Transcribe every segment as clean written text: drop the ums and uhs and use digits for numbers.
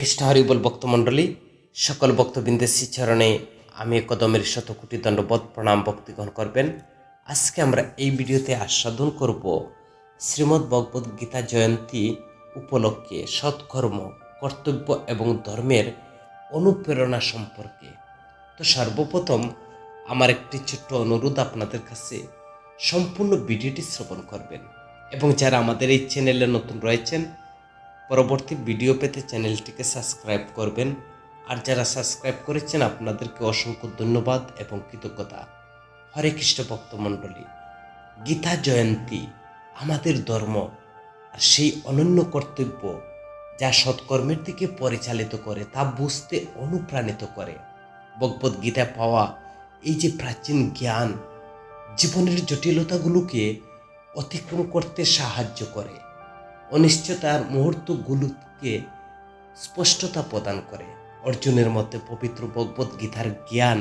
কৃষ্ণ হরিবল ভক্তমণ্ডলী সকল ভক্তবৃন্দের শ্রীচরণে আমি কদমের শতকোটি দণ্ডবোধ প্রণাম ভক্তিগণ করবেন। আজকে আমরা এই ভিডিওতে আস্বাদন করব শ্রীমদ্ ভগবদ গীতা জয়ন্তী উপলক্ষে সৎকর্ম, কর্তব্য এবং ধর্মের অনুপ্রেরণা সম্পর্কে। তো সর্বপ্রথম আমার একটি ছোট্ট অনুরোধ আপনাদের কাছে, সম্পূর্ণ ভিডিওটি শ্রবণ করবেন এবং যারা আমাদের এই চ্যানেলে নতুন রয়েছেন পরবর্তী ভিডিও পেতে চ্যানেলটিকে সাবস্ক্রাইব করবেন। আর যারা সাবস্ক্রাইব করেছেন আপনাদেরকে অসংখ্য ধন্যবাদ এবং কৃতজ্ঞতা। হরে কৃষ্ণ ভক্তমণ্ডলী, গীতা জয়ন্তী আমাদের ধর্ম আর সেই অনন্য কর্তব্য যা সৎকর্মের দিকে পরিচালিত করে, তা বুঝতে অনুপ্রাণিত করে। ভগবদ গীতা পাওয়া এই যে প্রাচীন জ্ঞান জীবনের জটিলতাগুলোকে অতিক্রম করতে সাহায্য করে, অনিশ্চয়তার মুহূর্তগুলোকে স্পষ্টতা প্রদান করে। অর্জুনের মধ্যে পবিত্র ভগবদ গীতার জ্ঞান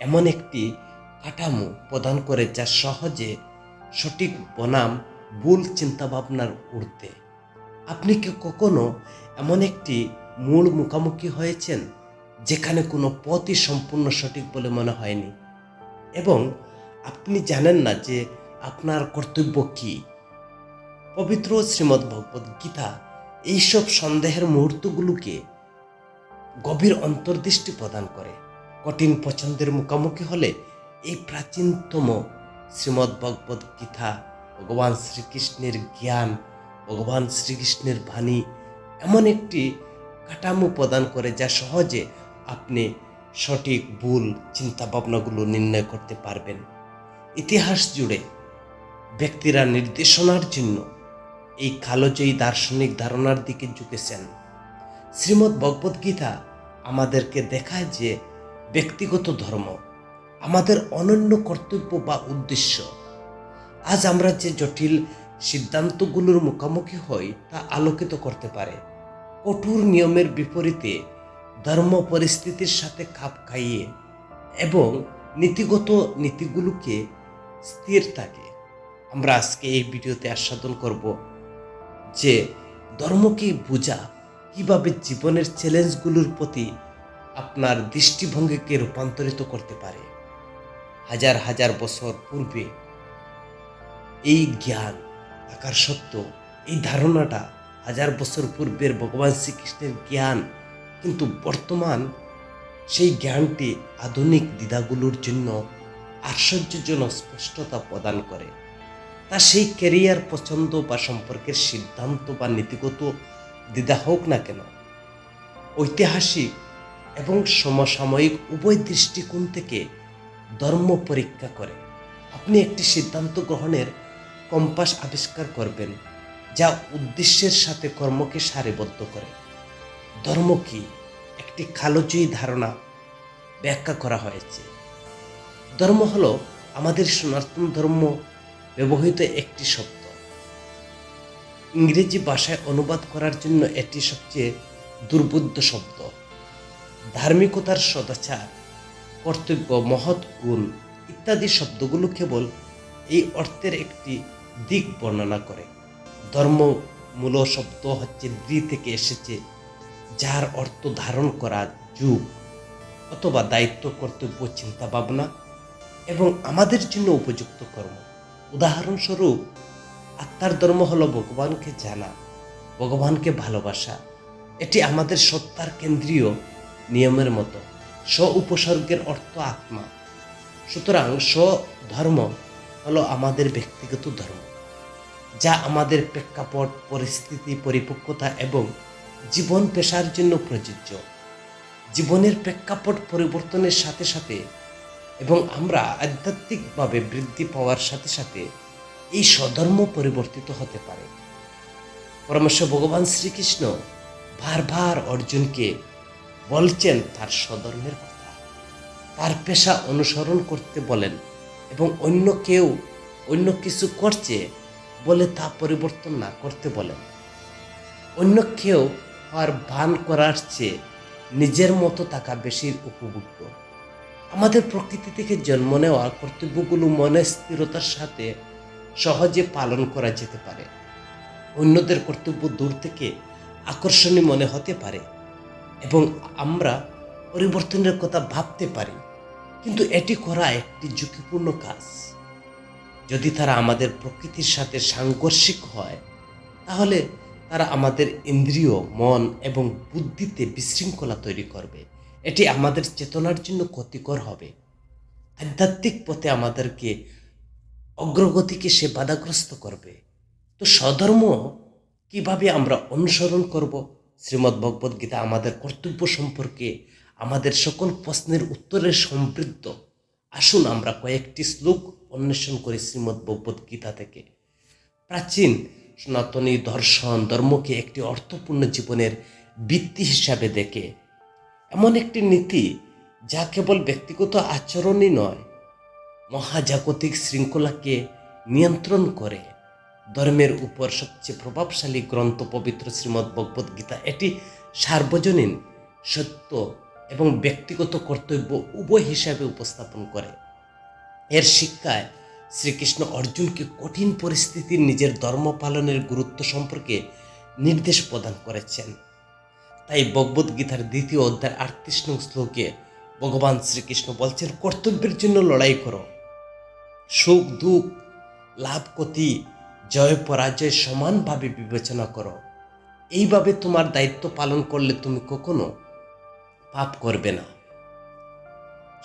এমন একটি কাঠামো প্রদান করে যা সহজে সঠিক বনাম ভুল চিন্তাভাবনার ঊর্ধ্বে। আপনি কি কখনো এমন একটি মূল মুখোমুখি হয়েছেন যেখানে কোনো পথই সম্পূর্ণ সঠিক বলে মনে হয়নি এবং আপনি জানেন না যে আপনার কর্তব্য কী? পবিত্র শ্রীমদ্ ভগবদ গীতা এইসব সন্দেহের মুহূর্তগুলোকে গভীর অন্তর্দৃষ্টি প্রদান করে। কঠিন পছন্দের মুখোমুখি হলে এই প্রাচীনতম শ্রীমদ্ ভগবদ গীতা, ভগবান শ্রীকৃষ্ণের জ্ঞান, ভগবান শ্রীকৃষ্ণের বাণী এমন একটি কাঠামো প্রদান করে যা সহজে আপনি সঠিক ভুল চিন্তাভাবনাগুলো নির্ণয় করতে পারবেন। ইতিহাস জুড়ে ব্যক্তিরা নির্দেশনার জন্য এই কালোজয়ী দার্শনিক ধারণার দিকে ঝুঁকেছেন। শ্রীমদ্ ভগবদ গীতা আমাদেরকে দেখায় যে ব্যক্তিগত ধর্ম আমাদের অনন্য কর্তব্য বা উদ্দেশ্য। আজ আমরা যে জটিল সিদ্ধান্তগুলোর মুখোমুখি হই তা আলোকিত করতে পারে। কঠোর নিয়মের বিপরীতে ধর্ম পরিস্থিতির সাথে খাপ খাইয়ে এবং নীতিগত নীতিগুলোকে স্থির থাকে। আমরা আজকে এই ভিডিওতে আস্বাদন করব যে ধর্মকে বোঝা কিভাবে জীবনের চ্যালেঞ্জগুলোর প্রতি আপনার দৃষ্টিভঙ্গিকে রূপান্তরিত করতে পারে। হাজার হাজার বছর পূর্বে এই জ্ঞান থাকার সত্ত্বেও, এই ধারণাটা হাজার বছর পূর্বের ভগবান শ্রীকৃষ্ণের জ্ঞান, কিন্তু বর্তমান সেই জ্ঞানটি আধুনিক দ্বিধাগুলোর জন্য আশ্চর্যজনক স্পষ্টতা প্রদান করে। তা সেই ক্যারিয়ার পছন্দ বা সম্পর্কের সিদ্ধান্ত বা নীতিগত দ্বিধা হোক না কেন, ঐতিহাসিক এবং সমসাময়িক উভয় দৃষ্টিকোণ থেকে ধর্ম পরীক্ষা করে আপনি একটি সিদ্ধান্ত গ্রহণের কম্পাস আবিষ্কার করবেন যা উদ্দেশ্যের সাথে কর্মকে সারিবদ্ধ করে। ধর্ম কি? একটি কালোজয়ী ধারণা ব্যাখ্যা করা হয়েছে। ধর্ম হলো আমাদের সনাতন ধর্ম ব্যবহৃত একটি শব্দ। ইংরেজি ভাষায় অনুবাদ করার জন্য এটি সবচেয়ে দুর্বোধ্য শব্দ। ধার্মিকতার, সদাচার, কর্তব্য, মহৎ গুণ ইত্যাদি শব্দগুলো কেবল এই অর্থের একটি দিক বর্ণনা করে। ধর্ম মূল শব্দ হচ্ছে দ্রি থেকে এসেছে, যার অর্থ ধারণ করা, যুগ অথবা দায়িত্ব, কর্তব্য, চিন্তা ভাবনা এবং আমাদের জন্য উপযুক্ত কর্ম। উদাহরণস্বরূপ, আত্মার ধর্ম হলো ভগবানকে জানা, ভগবানকে ভালোবাসা। এটি আমাদের সত্তার কেন্দ্রীয় নিয়মের মতো। স্ব উপসর্গের অর্থ আত্মা। সুতরাং স্বধর্ম হলো আমাদের ব্যক্তিগত ধর্ম, যা আমাদের প্রেক্ষাপট, পরিস্থিতি, পরিপক্কতা এবং জীবন পেশার জন্য প্রযোজ্য। জীবনের প্রেক্ষাপট পরিবর্তনের সাথে সাথে এবং আমরা আধ্যাত্মিকভাবে বৃদ্ধি পাওয়ার সাথে সাথে এই স্বধর্ম পরিবর্তিত হতে পারে। পরমেশ ভগবান শ্রীকৃষ্ণ বারবার অর্জুনকে বলছেন তার স্বধর্মের কথা, তার পেশা অনুসরণ করতে বলেন এবং অন্য কিছু করছে বলে তা পরিবর্তন না করতে বলেন। অন্য কেউ হওয়ার ভান করার চেয়ে নিজের মতো থাকা বেশি উপভোগ্য। আমাদের প্রকৃতি থেকে জন্ম নেওয়া কর্তব্যগুলো মনের স্থিরতার সাথে সহজে পালন করা যেতে পারে। অন্যদের কর্তব্য দূর থেকে আকর্ষণীয় মনে হতে পারে, এবং আমরা পরিবর্তনের কথা ভাবতে পারি, কিন্তু এটি করা একটি ঝুঁকিপূর্ণ কাজ। যদি তারা আমাদের প্রকৃতির সাথে সাংঘর্ষিক হয়, তাহলে তারা আমাদের ইন্দ্রিয়, মন এবং বুদ্ধিতে বিশৃঙ্খলা তৈরি করবে। এটি আমাদের চেতনার জন্য ক্ষতিকর হবে। আধ্যাত্মিক পথে আমাদেরকে অগ্রগতিকে সে বাধাগ্রস্ত করবে। তো স্বধর্ম কিভাবে আমরা অনুসরণ করব? শ্রীমদ্ ভগবদ গীতা আমাদের কর্তব্য সম্পর্কে আমাদের সকল প্রশ্নের উত্তরের সমৃদ্ধ। আসুন আমরা কয়েকটি শ্লোক অন্বেষণ করি শ্রীমদ্ ভগবদ গীতা থেকে। প্রাচীন সনাতনী দর্শন ধর্মকে একটি অর্থপূর্ণ জীবনের ভিত্তি হিসাবে দেখে, এমন একটি নীতি যা কেবল ব্যক্তিগত আচরণই নয়, মহাজাগতিক শৃঙ্খলাকে নিয়ন্ত্রণ করে। ধর্মের উপর সবচেয়ে প্রভাবশালী গ্রন্থ পবিত্র শ্রীমদ্ ভগবদ গীতা এটি সার্বজনীন সত্য এবং ব্যক্তিগত কর্তব্য উভয় হিসাবে উপস্থাপন করে। এর শিক্ষায় শ্রীকৃষ্ণ অর্জুনকে কঠিন পরিস্থিতির নিজের ধর্ম পালনের গুরুত্ব সম্পর্কে নির্দেশ প্রদান করেছেন। তাই ভগবদ গীতার 2য় অধ্যায় 38 নং শ্লোকে ভগবান শ্রীকৃষ্ণ বলছেন, কর্তব্যের জন্য লড়াই করো, সুখ দুঃখ, লাভ ক্ষতি, জয় পরাজয় সমানভাবে বিবেচনা করো। এইভাবে তোমার দায়িত্ব পালন করলে তুমি কখনো পাপ করবে না।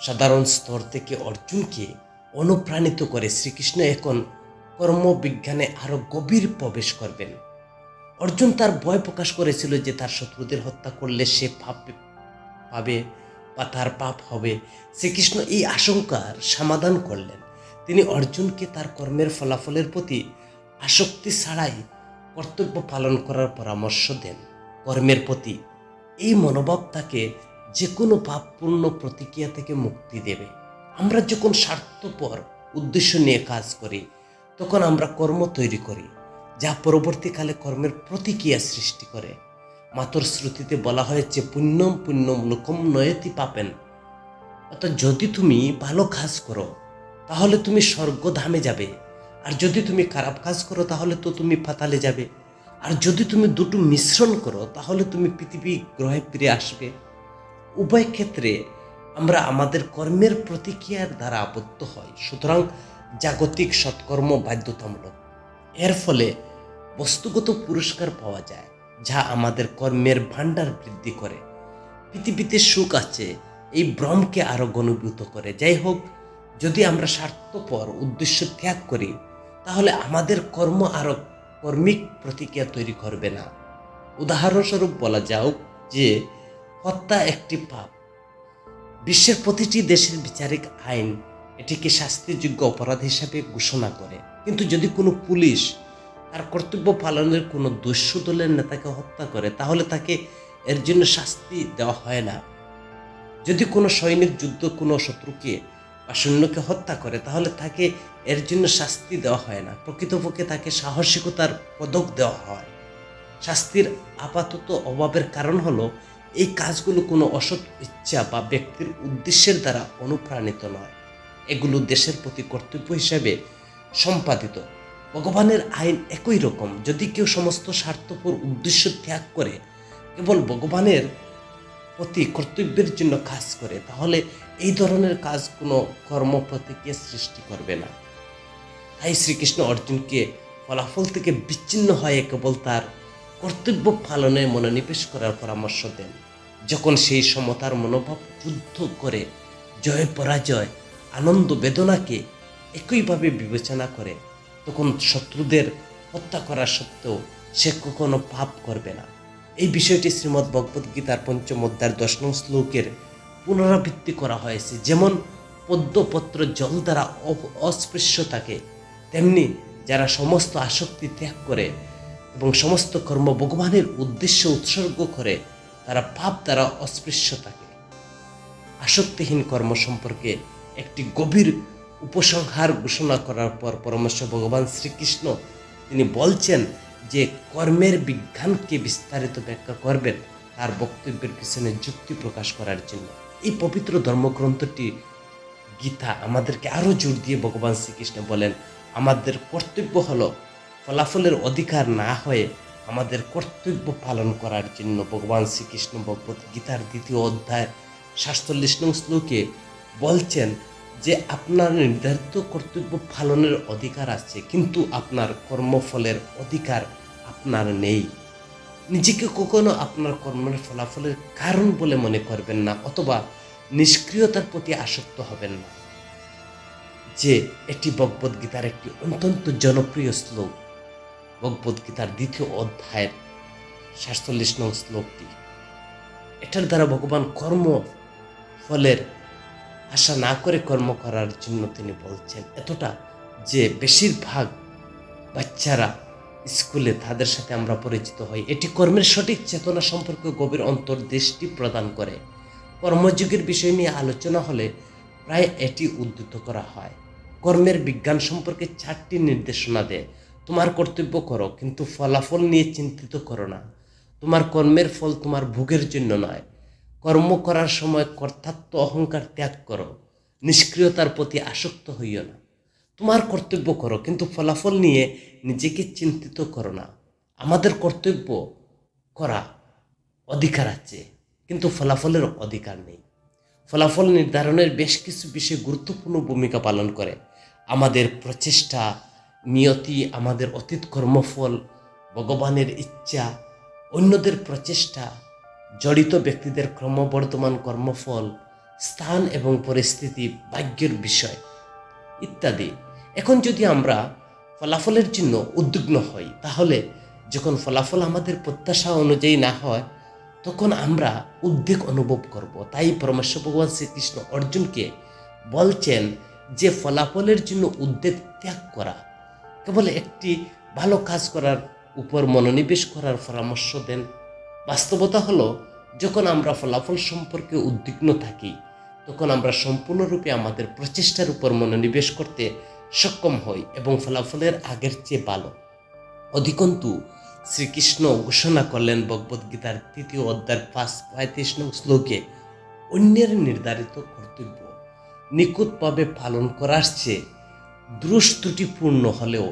সাধারণ স্তর থেকে অর্জুনকে অনুপ্রাণিত করে শ্রীকৃষ্ণ এখন কর্মবিজ্ঞানে আরো গভীর প্রবেশ করবেন। অর্জুন তার ভয় প্রকাশ করেছিল যে তার শত্রুদের হত্যা করলে সে পাপ পাবে বা তার পাপ হবে। শ্রীকৃষ্ণ এই আশঙ্কার সমাধান করলেন। তিনি অর্জুনকে তার কর্মের ফলাফলের প্রতি আসক্তি ছাড়াই কর্তব্য পালন করার পরামর্শ দেন। কর্মের প্রতি এই মনোভাব তাকে যে কোনো পাপপূর্ণ প্রতিক্রিয়া থেকে মুক্তি দেবে। আমরা যখন স্বার্থপর উদ্দেশ্য নিয়ে কাজ করি, তখন আমরা কর্ম তৈরি করি যা পরবর্তীকালে কর্মের প্রতিক্রিয়া সৃষ্টি করে। মাতর শ্রুতিতে বলা হয়েছে, পুণ্যম পুণ্যম লোকম নয়তি পাপেন। অর্থাৎ যদি তুমি ভালো কাজ করো তাহলে তুমি স্বর্গধামে যাবে, আর যদি তুমি খারাপ কাজ করো তাহলে তো তুমি পাতালে যাবে, আর যদি তুমি দুটো মিশ্রণ করো তাহলে তুমি পৃথিবী গ্রহে ফিরে আসবে। উভয় ক্ষেত্রে আমরা আমাদের কর্মের প্রতিক্রিয়ার দ্বারা আবদ্ধ হই। সুতরাং জাগতিক সৎকর্ম বাধ্যতামূলক। এর ফলে বস্তুগত পুরস্কার পাওয়া যায়, যা আমাদের কর্মের ভাণ্ডার বৃদ্ধি করে। পৃথিবীতে সুখ আছে এই ভ্রমকে আরো ঘনীভূত করে। যাই হোক, যদি আমরা স্বার্থপর উদ্দেশ্য ত্যাগ করি, তাহলে আমাদের কর্ম আরো কর্মিক প্রতিক্রিয়া তৈরি করবে না। উদাহরণস্বরূপ বলা যাক যে হত্যা একটি পাপ। বিশ্বের প্রতিটি দেশের বিচারিক আইন এটিকে শাস্তিযোগ্য অপরাধ হিসাবে ঘোষণা করে। কিন্তু যদি কোনো পুলিশ তার কর্তব্য পালনের কোনো দস্যু দলের নেতাকে হত্যা করে, তাহলে তাকে এর জন্য শাস্তি দেওয়া হয় না। যদি কোনো সৈনিক যুদ্ধ কোনো শত্রুকে বা সৈন্যকে হত্যা করে, তাহলে তাকে এর জন্য শাস্তি দেওয়া হয় না। প্রকৃতপক্ষে তাকে সাহসিকতার পদক দেওয়া হয়। শাস্তির আপাতত অভাবের কারণ হলো এই কাজগুলো কোনো অসৎ ইচ্ছা বা ব্যক্তির উদ্দেশ্যের দ্বারা অনুপ্রাণিত নয়, এগুলো দেশের প্রতি কর্তব্য হিসেবে সম্পাদিত। ভগবানের আইন একই রকম। যদি কেউ সমস্ত স্বার্থপর উদ্দেশ্য ত্যাগ করে কেবল ভগবানের প্রতি কর্তব্যের জন্য কাজ করে, তাহলে এই ধরনের কাজ কোনো কর্ম প্রতিক্রিয়া সৃষ্টি করবে না। তাই শ্রীকৃষ্ণ অর্জুনকে ফলাফল থেকে বিচ্ছিন্ন হয়ে কেবল তার কর্তব্য পালনে মনোনিবেশ করার পরামর্শ দেন। যখন সেই সমতার মনোভাব যুদ্ধ করে জয় পরাজয়, আনন্দ বেদনাকে একইভাবে বিবেচনা করে, তখন শত্রুদের হত্যা করা সত্ত্বেও সে কখনো পাপ করবে না। এই বিষয়টি শ্রীমদ্ ভগবদ গীতার 5ম অধ্যায়ের 10 নং শ্লোকের পুনরাবৃত্তি করা হয়েছে। যেমন পদ্মপত্র জল দ্বারা অস্পৃশ্য থাকে, তেমনি যারা সমস্ত আসক্তি ত্যাগ করে এবং সমস্ত কর্ম ভগবানের উদ্দেশ্যে উৎসর্গ করে, তারা পাপ দ্বারা অস্পৃশ্য থাকে। আসক্তিহীন কর্ম সম্পর্কে একটি গভীর উপসংহার ঘোষণা করার পর পরমেশ্বর ভগবান শ্রীকৃষ্ণ তিনি বলছেন যে কর্মের বিজ্ঞানকে বিস্তারিত ব্যাখ্যা করবেন তার বক্তব্যের পিছনে যুক্তি প্রকাশ করার জন্য। এই পবিত্র ধর্মগ্রন্থটি গীতা আমাদেরকে আরও জোর দিয়ে ভগবান শ্রীকৃষ্ণ বলেন, আমাদের কর্তব্য হলো ফলাফলের অধিকার না হয়ে আমাদের কর্তব্য পালন করার জন্য ভগবান শ্রীকৃষ্ণ ভগবত গীতার 2য় অধ্যায় 47 নং শ্লোকে বলছেন যে আপনার নির্ধারিত কর্তব্য পালনের অধিকার আছে, কিন্তু আপনার কর্মফলের অধিকার আপনার নেই। নিজেকে কখনো আপনার কর্মের ফলাফলের কারণ বলে মনে করবেন না, অথবা নিষ্ক্রিয়তার প্রতি আসক্ত হবেন না। যে এটি ভগবত গীতার একটি অত্যন্ত জনপ্রিয় শ্লোক, ভগবত গীতার 2য় অধ্যায়ের 47 নং শ্লোকটি। এটার দ্বারা ভগবান কর্ম ফলের আশা না করে কর্ম করার জন্য তিনি বলছেন এতটা যে বেশিরভাগ বাচ্চারা স্কুলে তাদের সাথে আমরা পরিচিত হই। এটি কর্মের সঠিক চেতনা সম্পর্কে গভীর অন্তর্দৃষ্টি প্রদান করে। কর্মযোগের বিষয় নিয়ে আলোচনা হলে প্রায় এটি উদ্ধৃত করা হয়। কর্মের বিজ্ঞান সম্পর্কে 4টি নির্দেশনা দেয়। তোমার কর্তব্য করো, কিন্তু ফলাফল নিয়ে চিন্তিত করো না। তোমার কর্মের ফল তোমার ভোগের জন্য নয়। কর্ম করার সময় কর্তৃত্ব অহংকার ত্যাগ করো। নিষ্ক্রিয়তার প্রতি আসক্ত হইও না। তোমার কর্তব্য করো, কিন্তু ফলাফল নিয়ে নিজেকে চিন্তিত করো না। আমাদের কর্তব্য করা অধিকার আছে, কিন্তু ফলাফলের অধিকার নেই। ফলাফল নির্ধারণের বেশ কিছু বিষয় গুরুত্বপূর্ণ ভূমিকা পালন করে। আমাদের প্রচেষ্টা, নিয়তি, আমাদের অতীত কর্মফল, ভগবানের ইচ্ছা, অন্যদের প্রচেষ্টা, জড়িত ব্যক্তিদের ক্রমবর্ধমান কর্মফল, স্থান এবং পরিস্থিতি, ভাগ্যের বিষয় ইত্যাদি। এখন যদি আমরা ফলাফলের জন্য উদ্বিগ্ন হই, তাহলে যখন ফলাফল আমাদের প্রত্যাশা অনুযায়ী না হয় তখন আমরা উদ্বেগ অনুভব করব। তাই পরমেশ্বর ভগবান শ্রীকৃষ্ণ অর্জুনকে বলছেন যে ফলাফলের জন্য উদ্বেগ ত্যাগ করা, কেবল একটি ভালো কাজ করার উপর মনোনিবেশ করার পরামর্শ দেন। বাস্তবতা হলো, যখন আমরা ফলাফল সম্পর্কে উদ্বিগ্ন থাকি তখন আমরা সম্পূর্ণরূপে আমাদের প্রচেষ্টার উপর মনোনিবেশ করতে সক্ষম হই এবং ফলাফলের আগের চেয়ে ভালো। অধিকন্তু শ্রীকৃষ্ণ ঘোষণা করলেন ভগবত গীতার 3য় অধ্যায়ের 35 নং শ্লোকে, অন্যের নির্ধারিত কর্তব্য নিখুঁতভাবে পালন করার চেয়ে ত্রুটিপূর্ণ হলেও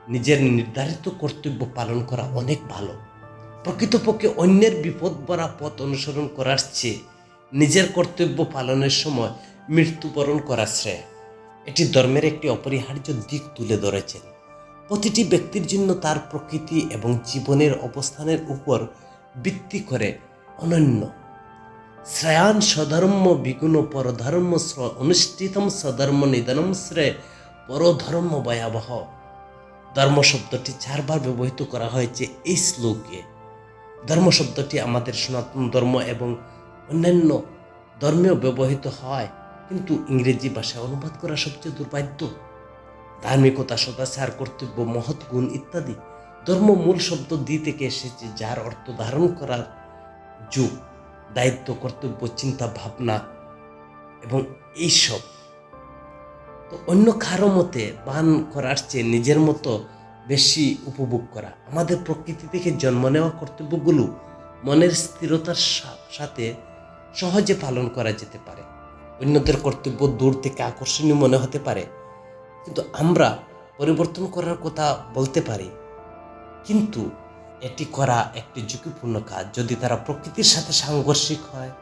নিজের নির্ধারিত কর্তব্য পালন করা অনেক ভালো। প্রকৃতপক্ষে অন্যের বিপদ ভরা পথ অনুসরণ করার চেয়ে নিজের কর্তব্য পালনের সময় মৃত্যুবরণ করা শ্রেয়। এটি ধর্মের একটি অপরিহার্য দিক তুলে ধরেছেন। প্রতিটি ব্যক্তির জন্য তার প্রকৃতি এবং জীবনের অবস্থানের উপর ভিত্তি করে অনন্য শ্রেয়ান স্বধর্ম বিগুণ পরধর্ম অনুষ্ঠিতম স্বধর্ম নিধনম শ্রেয় পরধর্ম ভয়াবহ। ধর্ম শব্দটি 4বার ব্যবহৃত করা হয়েছে এই শ্লোকে। ধর্ম শব্দটি আমাদের সনাতন ধর্ম এবং অন্যান্য ধর্মেও ব্যবহৃত হয়, কিন্তু ইংরেজি ভাষায় অনুবাদ করা সবচেয়ে দুর্ভাগ্য। ধার্মিকতা, সদাচার, কর্তব্য, মহৎ গুণ ইত্যাদি ধর্ম মূল শব্দ থেকে এসেছে, যার অর্থ ধারণ করার যুগ, দায়িত্ব, কর্তব্য, চিন্তা, ভাবনা এবং এইসব। তো অন্য কারো মতে বান করার চেয়ে নিজের মতো বেশি উপভোগ করা। আমাদের প্রকৃতি থেকে জন্ম নেওয়া কর্তব্যগুলো মনের স্থিরতার সাথে সহজে পালন করা যেতে পারে। অন্যদের কর্তব্য দূর থেকে আকর্ষণীয় মনে হতে পারে, কিন্তু আমরা পরিবর্তন করার কথা বলতে পারি, কিন্তু এটি করা একটি ঝুঁকিপূর্ণ কাজ যদি তারা প্রকৃতির সাথে সাংঘর্ষিক হয়।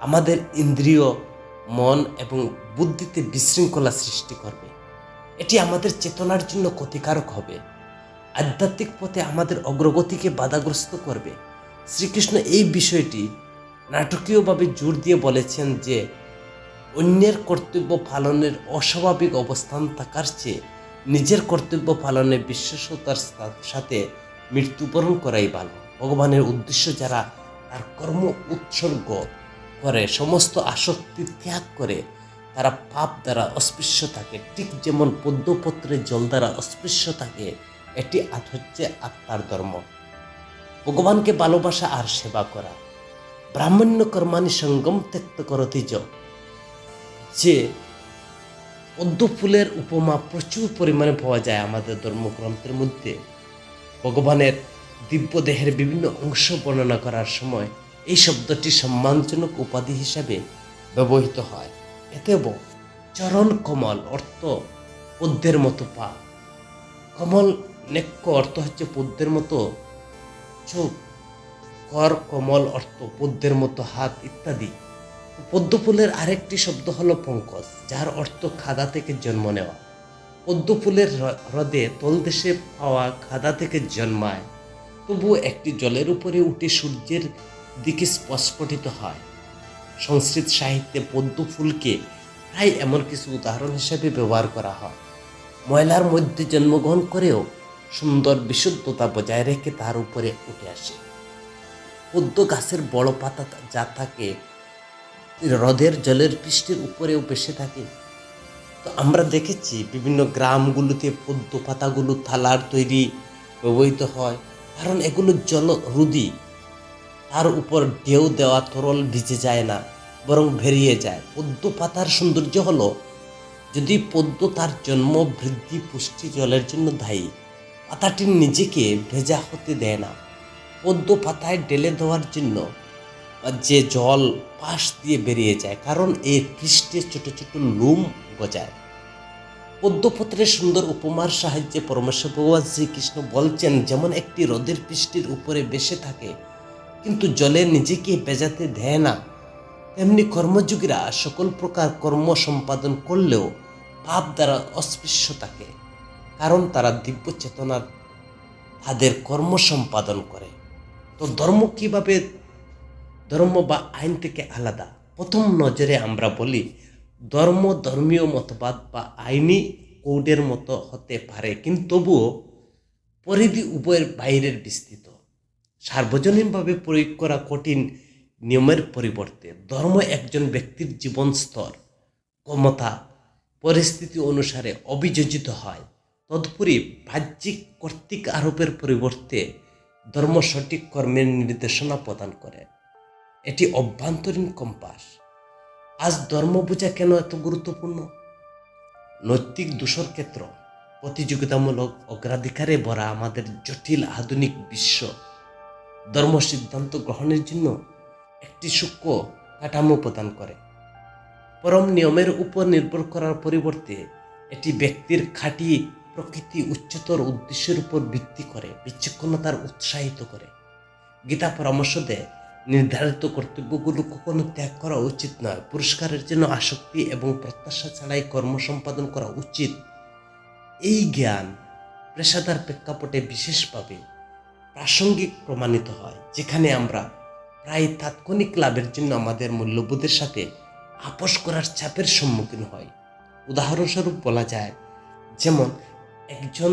আমাদের ইন্দ্রিয়, মন এবং বুদ্ধিতে বিশৃঙ্খলা সৃষ্টি করবে। এটি আমাদের চেতনার জন্য ক্ষতিকারক হবে, আধ্যাত্মিক পথে আমাদের অগ্রগতিকে বাধাগ্রস্ত করবে। শ্রীকৃষ্ণ এই বিষয়টি নাটকীয়ভাবে জোর দিয়ে বলেছেন যে অন্যের কর্তব্য পালনের অস্বাভাবিক অবস্থান থাকার চেয়ে নিজের কর্তব্য পালনে বিশ্বস্ততার সাথে মৃত্যুবরণ করাই ভালো। ভগবানের উদ্দেশ্য যারা তার কর্ম উৎসর্গ করে, সমস্ত আসক্তি ত্যাগ করে, তারা পাপ দ্বারা অস্পৃশ্য থাকে। ঠিক যেমন পদ্মপত্রে জল দ্বারা অস্পৃশ্য থাকে, এটি হচ্ছে আত্মার ধর্ম। ভগবানকে ভালোবাসা আর সেবা করা। ব্রাহ্মণ্য কর্মাণি সঙ্গম ত্যক্ত করতি য। যে পদ্ম ফুলের উপমা প্রচুর পরিমাণে পাওয়া যায় আমাদের ধর্মগ্রন্থের মধ্যে। ভগবানের দিব্য দেহের বিভিন্ন অংশ বর্ণনা করার সময় এই শব্দটি সম্মানজনক উপাধি হিসাবে ব্যবহৃত হয়। এতেব চরণ কমল অর্থ পদ্মের মতো পা। কমল নেক্য অর্থ হচ্ছে পদ্মের মতো চোখ, কর কমল অর্থ পদ্মের মতো হাত ইত্যাদি। পদ্ম ফুলের আরেকটি শব্দ হলো পঙ্কজ, যার অর্থ খাদা থেকে জন্ম নেওয়া। পদ্ম ফুলের হ্রদে তলদেশে পাওয়া খাদা থেকে জন্মায়, তবুও একটি জলের উপরে উঠে সূর্যের দিকে স্পস্ফটিত হয়। সংস্কৃত সাহিত্যে পদ্ম ফুলকে প্রায় এমন কিছু উদাহরণ হিসেবে ব্যবহার করা হয়। ময়লার মধ্যে জন্মগ্রহণ করেও সুন্দর বিশুদ্ধতা বজায় রেখে তার উপরে উঠে আসে। পদ্ম গাছের বড় পাতা যা থাকে হ্রদের জলের পৃষ্ঠের উপরেও ভেসে থাকে। তো আমরা দেখেছি বিভিন্ন গ্রামগুলোতে পদ্ম পাতাগুলো থালার তৈরি ব্যবহৃত হয়, কারণ এগুলো জলরোধী। তার উপর ঢেউ দেওয়া তরল ভিজে যায় না, বরং বেরিয়ে যায়। পদ্ম পাতার সৌন্দর্য হলো, যদি পদ্ম তার জন্ম, বৃদ্ধি, পুষ্টি, জলের জন্য দায়ী, পাতাটি নিজেকে ভেজা হতে দেয় না। পদ্ম পাতায় ঢেলে দেওয়ার জন্য যে জল পাশ দিয়ে বেরিয়ে যায়, কারণ এর পৃষ্ঠে ছোট ছোট লোম গজায়। পদ্মপত্রের সুন্দর উপমার সাহায্যে পরমেশ্বর ভগবান শ্রীকৃষ্ণ বলছেন, যেমন একটি হ্রদের পৃষ্ঠের উপরে ভেসে থাকে কিন্তু জলে নিজেকে ভেজাতে দেয় না, তেমনি কর্মযোগীরা সকল প্রকার কর্ম সম্পাদন করলেও পাপ দ্বারা অস্পৃশ্য থাকে, কারণ তারা দিব্য চেতনার তাদের কর্ম সম্পাদন করে। তো ধর্ম কিভাবে ধর্ম বা আইন থেকে আলাদা? প্রথম নজরে আমরা বলি, ধর্ম ধর্মীয় মতবাদ বা আইনি কোডের মতো হতে পারে, কিন্তু তবুও পরিধি উভয়ের বাইরের বিস্তৃত। সার্বজনীনভাবে প্রয়োগ করা কঠিন নিয়মের পরিবর্তে ধর্ম একজন ব্যক্তির জীবন স্তর, ক্ষমতা, পরিস্থিতি অনুসারে অভিযোজিত হয়। তদুপরি বাহ্যিক কর্তৃক আরোপের পরিবর্তে ধর্ম সঠিক কর্মের নির্দেশনা প্রদান করে। এটি অভ্যন্তরীণ কম্পাস। আজ ধর্ম বোঝা কেন এত গুরুত্বপূর্ণ? নৈতিক দোষর ক্ষেত্র, প্রতিযোগিতামূলক অগ্রাধিকারে ভরা আমাদের জটিল আধুনিক বিশ্ব ধর্ম সিদ্ধান্ত গ্রহণের জন্য একটি সূক্ষ্ম কাঠামো প্রদান করে। পরম নিয়মের উপর নির্ভর করার পরিবর্তে এটি ব্যক্তির খাঁটি প্রকৃতি, উচ্চতর উদ্দেশ্যের উপর ভিত্তি করে বিচক্ষণতার উৎসাহিত করে। গীতা পরামর্শ দেয়, নির্ধারিত কর্তব্যগুলো কখনো ত্যাগ করা উচিত নয়। পুরস্কারের জন্য আসক্তি এবং প্রত্যাশা ছাড়াই কর্ম সম্পাদন করা উচিত। এই জ্ঞান পেশাদার প্রেক্ষাপটে বিশেষভাবে প্রাসঙ্গিক প্রমাণিত হয়, যেখানে আমরা প্রায় তাৎক্ষণিক লাভের জন্য আমাদের মূল্যবোধের সাথে আপোষ করার চাপের সম্মুখীন হয়। উদাহরণস্বরূপ বলা যায়, যেমন একজন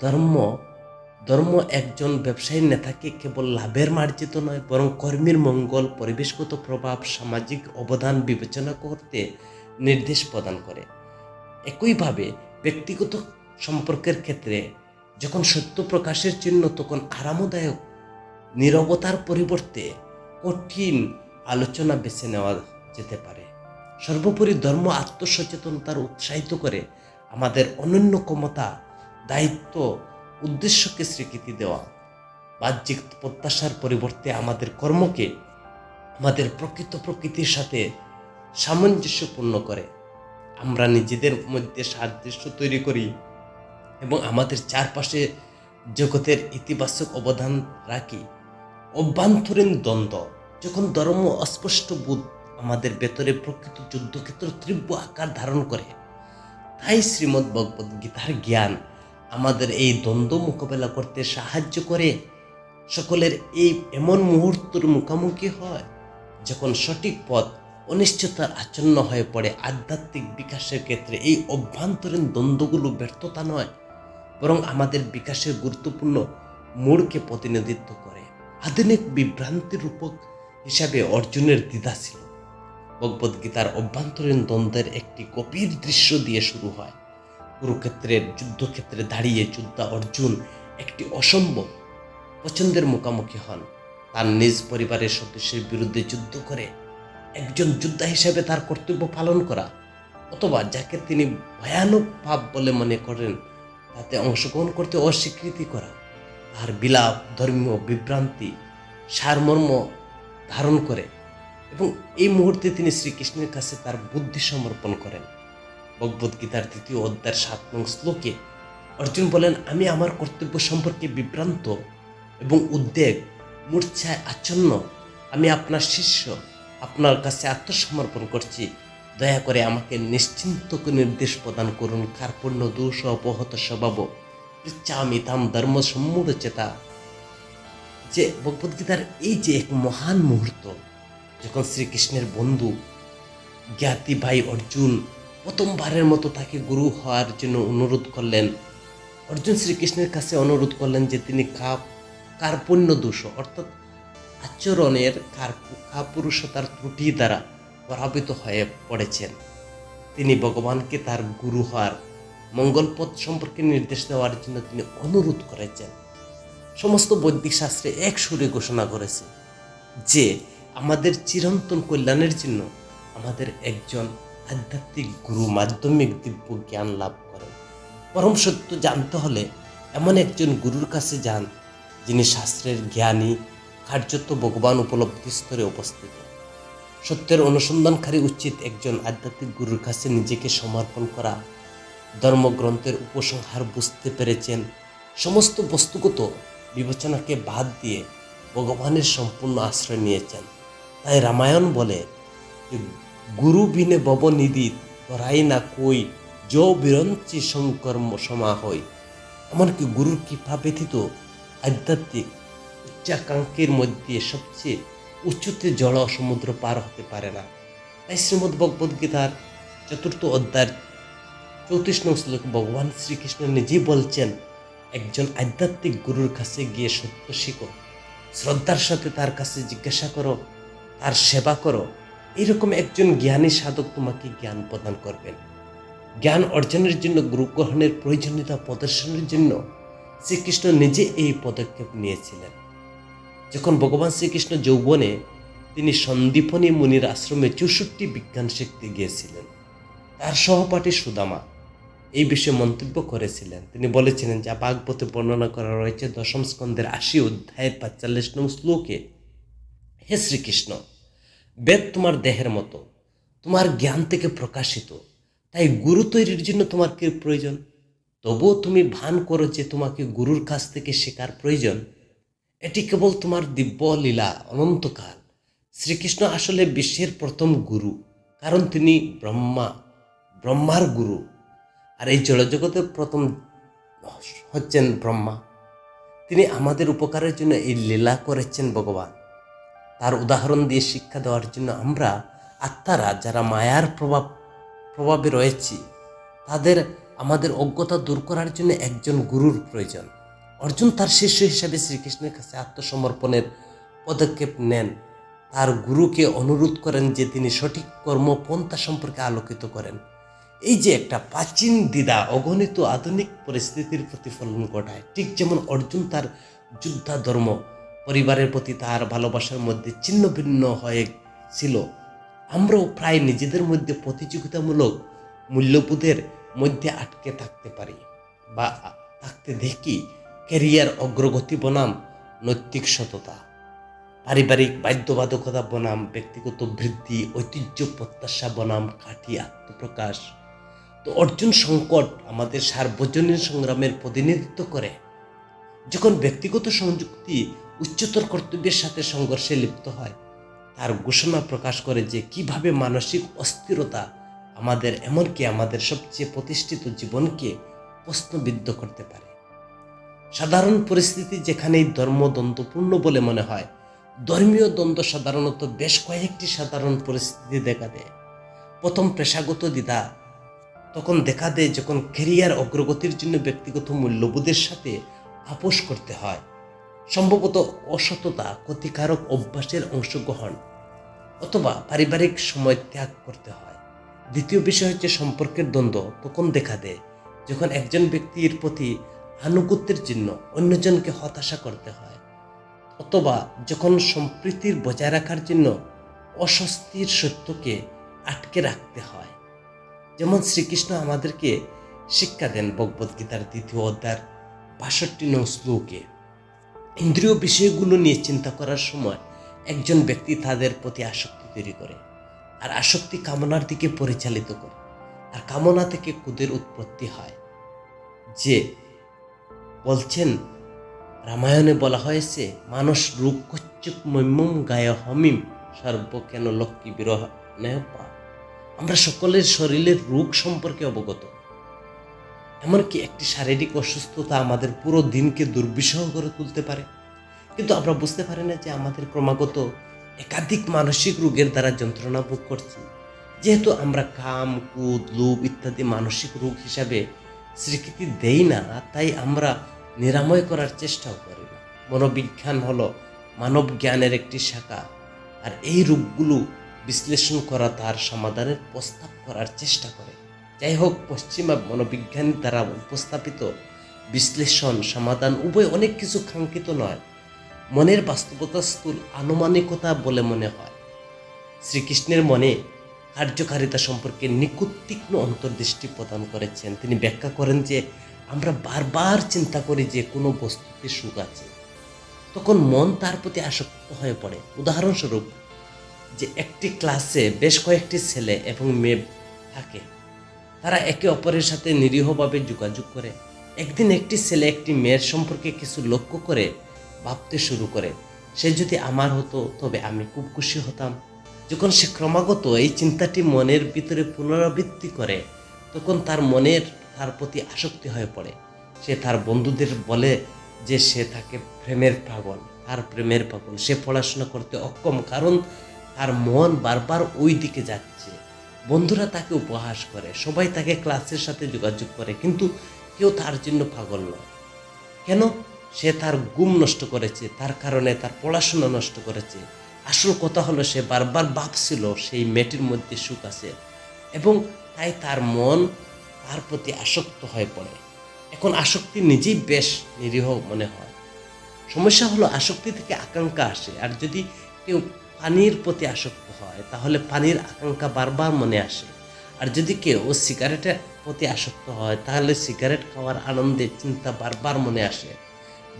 ধর্ম একজন ব্যবসায়ী নেতাকে কেবল লাভের মার্জিত নয়, বরং কর্মীর মঙ্গল, পরিবেশগত প্রভাব, সামাজিক অবদান বিবেচনা করতে নির্দেশ প্রদান করে। একইভাবে ব্যক্তিগত সম্পর্কের ক্ষেত্রে যখন সত্য প্রকাশের জন্য, তখন আরামদায়ক নীরবতার পরিবর্তে কঠিন আলোচনা বেছে নেওয়া যেতে পারে। সর্বোপরি ধর্ম আত্মসচেতনতার উৎসাহিত করে, আমাদের অনন্য ক্ষমতা, দায়িত্ব, উদ্দেশ্যকে স্বীকৃতি দেওয়া। বাহ্যিক প্রত্যাশার পরিবর্তে আমাদের কর্মকে আমাদের প্রকৃত প্রকৃতির সাথে সামঞ্জস্যপূর্ণ করে। আমরা নিজেদের মধ্যে সাদৃশ্য তৈরি করি এবং আমাদের চারপাশে জগতের ইতিবাচক অবদান রাখি। অভ্যন্তরীণ দ্বন্দ্ব, যখন ধর্ম অস্পষ্ট বোধ আমাদের ভেতরে প্রকৃত যুদ্ধক্ষেত্র তীব্র আকার ধারণ করে। তাই শ্রীমদ্ ভগবদ্ গীতার জ্ঞান আমাদের এই দ্বন্দ্ব মোকাবেলা করতে সাহায্য করে। সকলের এই এমন মুহূর্তের মুখোমুখি হয় যখন সঠিক পথ অনিশ্চয়তার আচ্ছন্ন হয়ে পড়ে। আধ্যাত্মিক বিকাশের ক্ষেত্রে এই অভ্যন্তরীণ দ্বন্দ্বগুলো ব্যর্থতা নয়, বরং আমাদের বিকাশের গুরুত্বপূর্ণ মোড়কে প্রতিনিধিত্ব করে। আধুনিক বিভ্রান্তির রূপক হিসাবে অর্জুনের দ্বিধা ছিল। ভগবদ্গীতার অভ্যন্তরীণ দ্বন্দ্বের একটি গভীর দৃশ্য দিয়ে শুরু হয়। কুরুক্ষেত্রের যুদ্ধক্ষেত্রে দাঁড়িয়ে যোদ্ধা অর্জুন একটি অসম্ভব পছন্দের মুখোমুখি হন। তার নিজ পরিবারের সদস্যের বিরুদ্ধে যুদ্ধ করে একজন যোদ্ধা হিসেবে তার কর্তব্য পালন করা, অথবা যাকে তিনি ভয়ানক পাপ বলে মনে করেন তাতে অংশগ্রহণ করতে অস্বীকৃতি করা। তার বিলাপ ধর্মীয় বিভ্রান্তি সারমর্ম ধারণ করে এবং এই মুহূর্তে তিনি শ্রীকৃষ্ণের কাছে তার বুদ্ধি সমর্পণ করেন। ভগবদ্গীতার 3য় অধ্যায়ের 7 নং শ্লোকে অর্জুন বলেন, আমি আমার কর্তব্য সম্পর্কে বিভ্রান্ত এবং উদ্বেগ মূর্ছায় আচ্ছন্ন। আমি আপনার শিষ্য, আপনার কাছে আত্মসমর্পণ করছি। দয়া করে আমাকে নিশ্চিন্ত নির্দেশ প্রদান করুন। কার্পণ্য দোষ অপহত স্বভাব পৃচ্ছামি তাম ধর্ম সম্মূঢ় চেতা। যে ভগবদ্গীতার এই যে এক মহান মুহূর্ত, যখন শ্রীকৃষ্ণের বন্ধু জ্ঞাতি ভাই অর্জুন প্রথমবারের মতো তাকে গুরু হওয়ার জন্য অনুরোধ করলেন। অর্জুন শ্রীকৃষ্ণের কাছে অনুরোধ করলেন যে তিনি কার্পণ্য দোষ অর্থাৎ আচরণের কাপুরুষতার ত্রুটি দ্বারা প্রভাবিত হয়ে পড়েছেন। তিনি ভগবানকে তার গুরু হওয়ার মঙ্গলপথ সম্পর্কে নির্দেশ দেওয়ার জন্য তিনি অনুরোধ করেছেন। সমস্ত বৈদিক শাস্ত্রে এক সুরে ঘোষণা করেছে যে আমাদের চিরন্তন কল্যাণের জন্য আমাদের একজন আধ্যাত্মিক গুরু মাধ্যমিক দিব্য জ্ঞান লাভ করেন। পরম সত্য জানতে হলে এমন একজন গুরুর কাছে যান যিনি শাস্ত্রের জ্ঞানী, কার্যত ভগবান উপলব্ধি স্তরে উপস্থিত। সত্যের অনুসন্ধানকারী উচিত একজন আধ্যাত্মিক গুরুর কাছে নিজেকে সমর্পণ করা। ধর্মগ্রন্থের উপসংহার বুঝতে পেরেছেন, সমস্ত বস্তুগত বিবেচনাকে বাদ দিয়ে ভগবানের সম্পূর্ণ আশ্রয় নিয়েছেন। তাই রামায়ণ বলে যে গুরু বিনে ভবনিধি তরাই না কই যো বিরঞ্চি সংকর্ম সমা হই। এমনকি গুরুর কৃপা ব্যতীত আধ্যাত্মিক উচ্চাকাঙ্ক্ষের মধ্যে সবচেয়ে উচ্চতে জল সমুদ্র পার হতে পারে না। তাই শ্রীমদ্ ভগবদ্গীতার 4th অধ্যায়ের 34 নং শ্লোকে ভগবান শ্রীকৃষ্ণ নিজেই বলছেন, একজন আধ্যাত্মিক গুরুর কাছে গিয়ে সত্য শিখো, শ্রদ্ধার সাথে তার কাছে জিজ্ঞাসা করো, তার সেবা করো। এরকম একজন জ্ঞানী সাধক তোমাকে জ্ঞান প্রদান করবেন। জ্ঞান অর্জনের জন্য গুরু গ্রহণের প্রয়োজনীয়তা প্রদর্শনের জন্য শ্রীকৃষ্ণ নিজে এই পদক্ষেপ নিয়েছিলেন। যখন ভগবান শ্রীকৃষ্ণ যৌবনে তিনি সন্দীপনী মুনির আশ্রমে 64 বিজ্ঞান শিখতে গিয়েছিলেন, তার সহপাঠী সুদামা এই বিষয়ে মন্তব্য করেছিলেন। তিনি বলেছিলেন, যা ভাগবতে বর্ণনা করা রয়েছে 10ম স্কন্ধের 80 অধ্যায়ের 45 নং শ্লোকে, হে শ্রীকৃষ্ণ, বেদ তোমার দেহের মতো, তোমার জ্ঞান থেকে প্রকাশিত। তাই গুরু তৈরির জন্য তোমার কি প্রয়োজন? তবুও তুমি ভান করো যে তোমাকে গুরুর কাছ থেকে শেখার প্রয়োজন। এটি কেবল তোমার দিব্য লীলা অনন্তকাল। শ্রীকৃষ্ণ আসলে বিশ্বের প্রথম গুরু, কারণ তিনি ব্রহ্মার গুরু। আর এই জড়জগতের প্রথম হচ্ছেন ব্রহ্মা। তিনি আমাদের উপকারের জন্য এই লীলা করেছেন ভগবান। তার উদাহরণ দিয়ে শিক্ষা দেওয়ার জন্য আমরা আত্মারা যারা মায়ার প্রভাবে রয়েছি, তাদের আমাদের অজ্ঞতা দূর করার জন্য একজন গুরুর প্রয়োজন। অর্জুন তার শিষ্য হিসাবে শ্রীকৃষ্ণের কাছে আত্মসমর্পণের পদক্ষেপ নেন। তার গুরুকে অনুরোধ করেন যে তিনি সঠিক কর্মপন্থা সম্পর্কে আলোকিত করেন। এই যে একটা প্রাচীন দ্বিধা অগণিত আধুনিক পরিস্থিতির প্রতিফলন ঘটায়। ঠিক যেমন অর্জুন তার যোদ্ধা ধর্ম পরিবারের প্রতি তার ভালোবাসার মধ্যে ছিন্ন ভিন্ন হয়েছিল, আমরাও প্রায় নিজেদের মধ্যে প্রতিযোগিতামূলক মূল্যবোধের মধ্যে আটকে থাকতে পারি বা থাকতে দেখি। ক্যারিয়ার অগ্রগতি বনাম নৈতিক সততা, পারিবারিক বাধ্যবাধকতা বনাম ব্যক্তিগত বৃদ্ধি, ঐতিহ্য প্রত্যাশা বনাম খাঁটি আত্মপ্রকাশ। তো অর্জুন সংকট আমাদের সার্বজনীন সংগ্রামের প্রতিনিধিত্ব করে। যখন ব্যক্তিগত সংযুক্তি উচ্চতর কর্তব্যের সাথে সংঘর্ষে লিপ্ত হয়, তার ঘোষণা প্রকাশ করে যে কিভাবে মানসিক অস্থিরতা আমাদের এমনকি আমাদের সবচেয়ে প্রতিষ্ঠিত জীবনকে প্রশ্নবিদ্ধ করতে পারে। সাধারণ পরিস্থিতি যেখানেই ধর্মদ্বন্দ্বপূর্ণ বলে মনে হয়, ধর্মীয় দ্বন্দ্ব সাধারণত বেশ কয়েকটি সাধারণ পরিস্থিতি দেখা দেয়। প্রথম, পেশাগত দ্বিধা তখন দেখা দেয় যখন ক্যারিয়ার অগ্রগতির জন্য ব্যক্তিগত মূল্যবোধের সাথে আপোষ করতে হয়। সম্ভবত অসততা, ক্ষতিকারক অভ্যাসের অংশগ্রহণ অথবা পারিবারিক সময় ত্যাগ করতে হয়। দ্বিতীয় বিষয় হচ্ছে সম্পর্কের দ্বন্দ্ব তখন দেখা দেয় যখন একজন ব্যক্তির প্রতি আনুগত্যের জন্য অন্যজনকে হতাশা করতে হয়, অথবা যখন সম্প্রীতির বজায় রাখার জন্য অস্বস্তির সত্যকে আটকে রাখতে হয়। যেমন শ্রীকৃষ্ণ আমাদেরকে শিক্ষা দেন ভগবদ্গীতার 2য় অধ্যায়ের 62 নং শ্লোকে, ইন্দ্রিয় বিষয়গুলো নিয়ে চিন্তা করার সময় একজন ব্যক্তি তাদের প্রতি আসক্তি তৈরি করে, আর আসক্তি কামনার দিকে পরিচালিত করে, আর কামনা থেকে ক্রোধের উৎপত্তি হয়। যে বলছেন, রামায়ণে বলা হয়েছে, মানুষ রূপ কচ্চুক মৈমম গায় হমিম সর্ব কেন লক্ষ্মী বিরহ পা। আমরা সকলের শরীরের রোগ সম্পর্কে অবগত। এমনকি একটি শারীরিক অসুস্থতা আমাদের পুরো দিনকে দুর্বিষহ করে তুলতে পারে, কিন্তু আমরা বুঝতে পারি না যে আমাদের ক্রমাগত একাধিক মানসিক রোগের দ্বারা যন্ত্রণা ভোগ করছি। যেহেতু আমরা কাম, ক্রোধ, লোভ ইত্যাদি মানসিক রোগ হিসাবে স্বীকৃতি দেই না, তাই আমরা নিরাময় করার চেষ্টাও করি না। মনোবিজ্ঞান হলো মানব জ্ঞানের একটি শাখা, আর এই রোগগুলো বিশ্লেষণ করা, তার সমাধানের প্রস্তাব করার চেষ্টা করে। যাই হোক, পশ্চিমা মনোবিজ্ঞান দ্বারা উপস্থাপিত বিশ্লেষণ, সমাধান উভয় অনেক কিছু কাঙ্ক্ষিত নয়, মনের বাস্তবতা স্থূল আনুমানিকতা বলে মনে হয়। শ্রীকৃষ্ণের মনে কার্যকারিতা সম্পর্কে নিখুঁত তীক্ষ্ণ অন্তর্দৃষ্টি প্রদান করেছেন। তিনি ব্যাখ্যা করেন যে আমরা বারবার চিন্তা করি যে কোনো বস্তুতে সুখ আছে, তখন মন তার প্রতি আসক্ত হয়ে পড়ে। উদাহরণস্বরূপ, যে একটি ক্লাসে বেশ কয়েকটি ছেলে এবং মেয়ে থাকে, তারা একে অপরের সাথে নিরীহভাবে যোগাযোগ করে। একদিন একটি ছেলে একটি মেয়ের সম্পর্কে কিছু লক্ষ্য করে ভাবতে শুরু করে, সে যদি আমার হতো তবে আমি খুব খুশি হতাম। যখন সে ক্রমাগত এই চিন্তাটি মনের ভিতরে পুনরাবৃত্তি করে, তখন তার প্রতি আসক্তি হয়ে পড়ে। সে তার বন্ধুদের বলে যে সে তার প্রেমের পাগল। সে পড়াশোনা করতে অক্ষম, কারণ তার মন বারবার ওই দিকে যাচ্ছে। বন্ধুরা তাকে উপহাস করে, সবাই তাকে ক্লাসের সাথে যোগাযোগ করে, কিন্তু কেউ তার জন্য পাগল নয়। কেন? সে তার ঘুম নষ্ট করেছে, তার কারণে তার পড়াশোনা নষ্ট করেছে। আসল কথা হলো, সে বারবার ভাবছিল সেই মেয়েটির মধ্যে সুখ আছে, এবং তাই তার মন তার প্রতি আসক্ত হয়ে পড়ে। এখন আসক্তি নিজেই বেশ নিরীহ মনে হয়। সমস্যা হলো, আসক্তি থেকে আকাঙ্ক্ষা আসে। আর যদি কেউ পানির প্রতি আসক্ত হয়, তাহলে পানির আকাঙ্ক্ষা বারবার মনে আসে। আর যদি কেউ সিগারেটের প্রতি আসক্ত হয়, তাহলে সিগারেট খাওয়ার আনন্দে চিন্তা বারবার মনে আসে,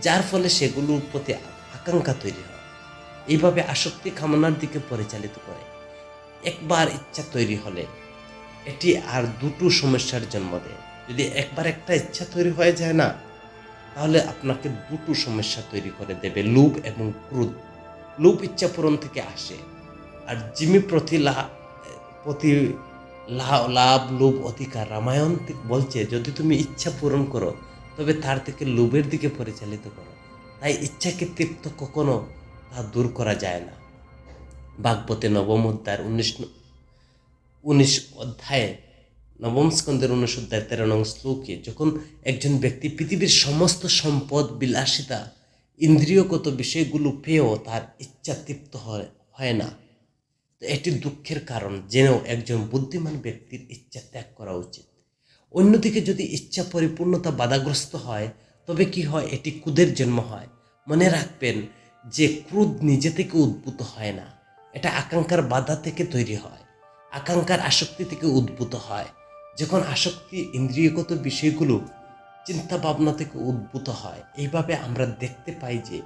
যার ফলে সেগুলোর প্রতি আকাঙ্ক্ষা তৈরি হয়। এইভাবে আসক্তি কামনার দিকে পরিচালিত করে। একবার ইচ্ছা তৈরি হলে এটি আর দুটো সমস্যার জন্ম দেয়। যদি একবার একটা ইচ্ছা তৈরি হয়ে যায় না, তাহলে আপনাকে দুটো সমস্যা তৈরি করে দেবে, লোভ এবং ক্রোধ। লোভ ইচ্ছা পূরণ থেকে আসে, আর জিমি লাভ লোভ অধিকার। রামায়ণ বলছে, যদি তুমি ইচ্ছা পূরণ করো তবে তার থেকে লোভের দিকে পরিচালিত করো। তাই ইচ্ছাকে তৃপ্ত কখনো তা দূর করা যায় না। ভাগবতে নবম অধ্যায়ের 19 অধ্যায়ে, নবম স্কন্ধের 19 অধ্যায় 13 নং শ্লোকে, যখন একজন ব্যক্তি পৃথিবীর সমস্ত সম্পদ, বিলাসিতা, ইন্দ্রিয়গত বিষয়গুলো পেয়েও তার ইচ্ছা তৃপ্ত হয় না, তো এটি দুঃখের কারণ। যেন একজন বুদ্ধিমান ব্যক্তির ইচ্ছা ত্যাগ করা উচিত। অন্যদিকে যদি ইচ্ছা পরিপূর্ণতা বাধাগ্রস্ত হয়, তবে কি হয়? এটি ক্রোধের জন্ম হয়। মনে রাখবেন যে ক্রোধ নিজে থেকে উদ্ভূত হয় না, এটা আকাঙ্ক্ষার বাধা থেকে তৈরি হয়, আকাঙ্ক্ষার আসক্তি থেকে উদ্ভূত হয়। যখন আসক্তি ইন্দ্রিয়গত বিষয়গুলো চিন্তা ভাবনা থেকে উদ্ভূত হয়, এইভাবে আমরা দেখতে পাই যে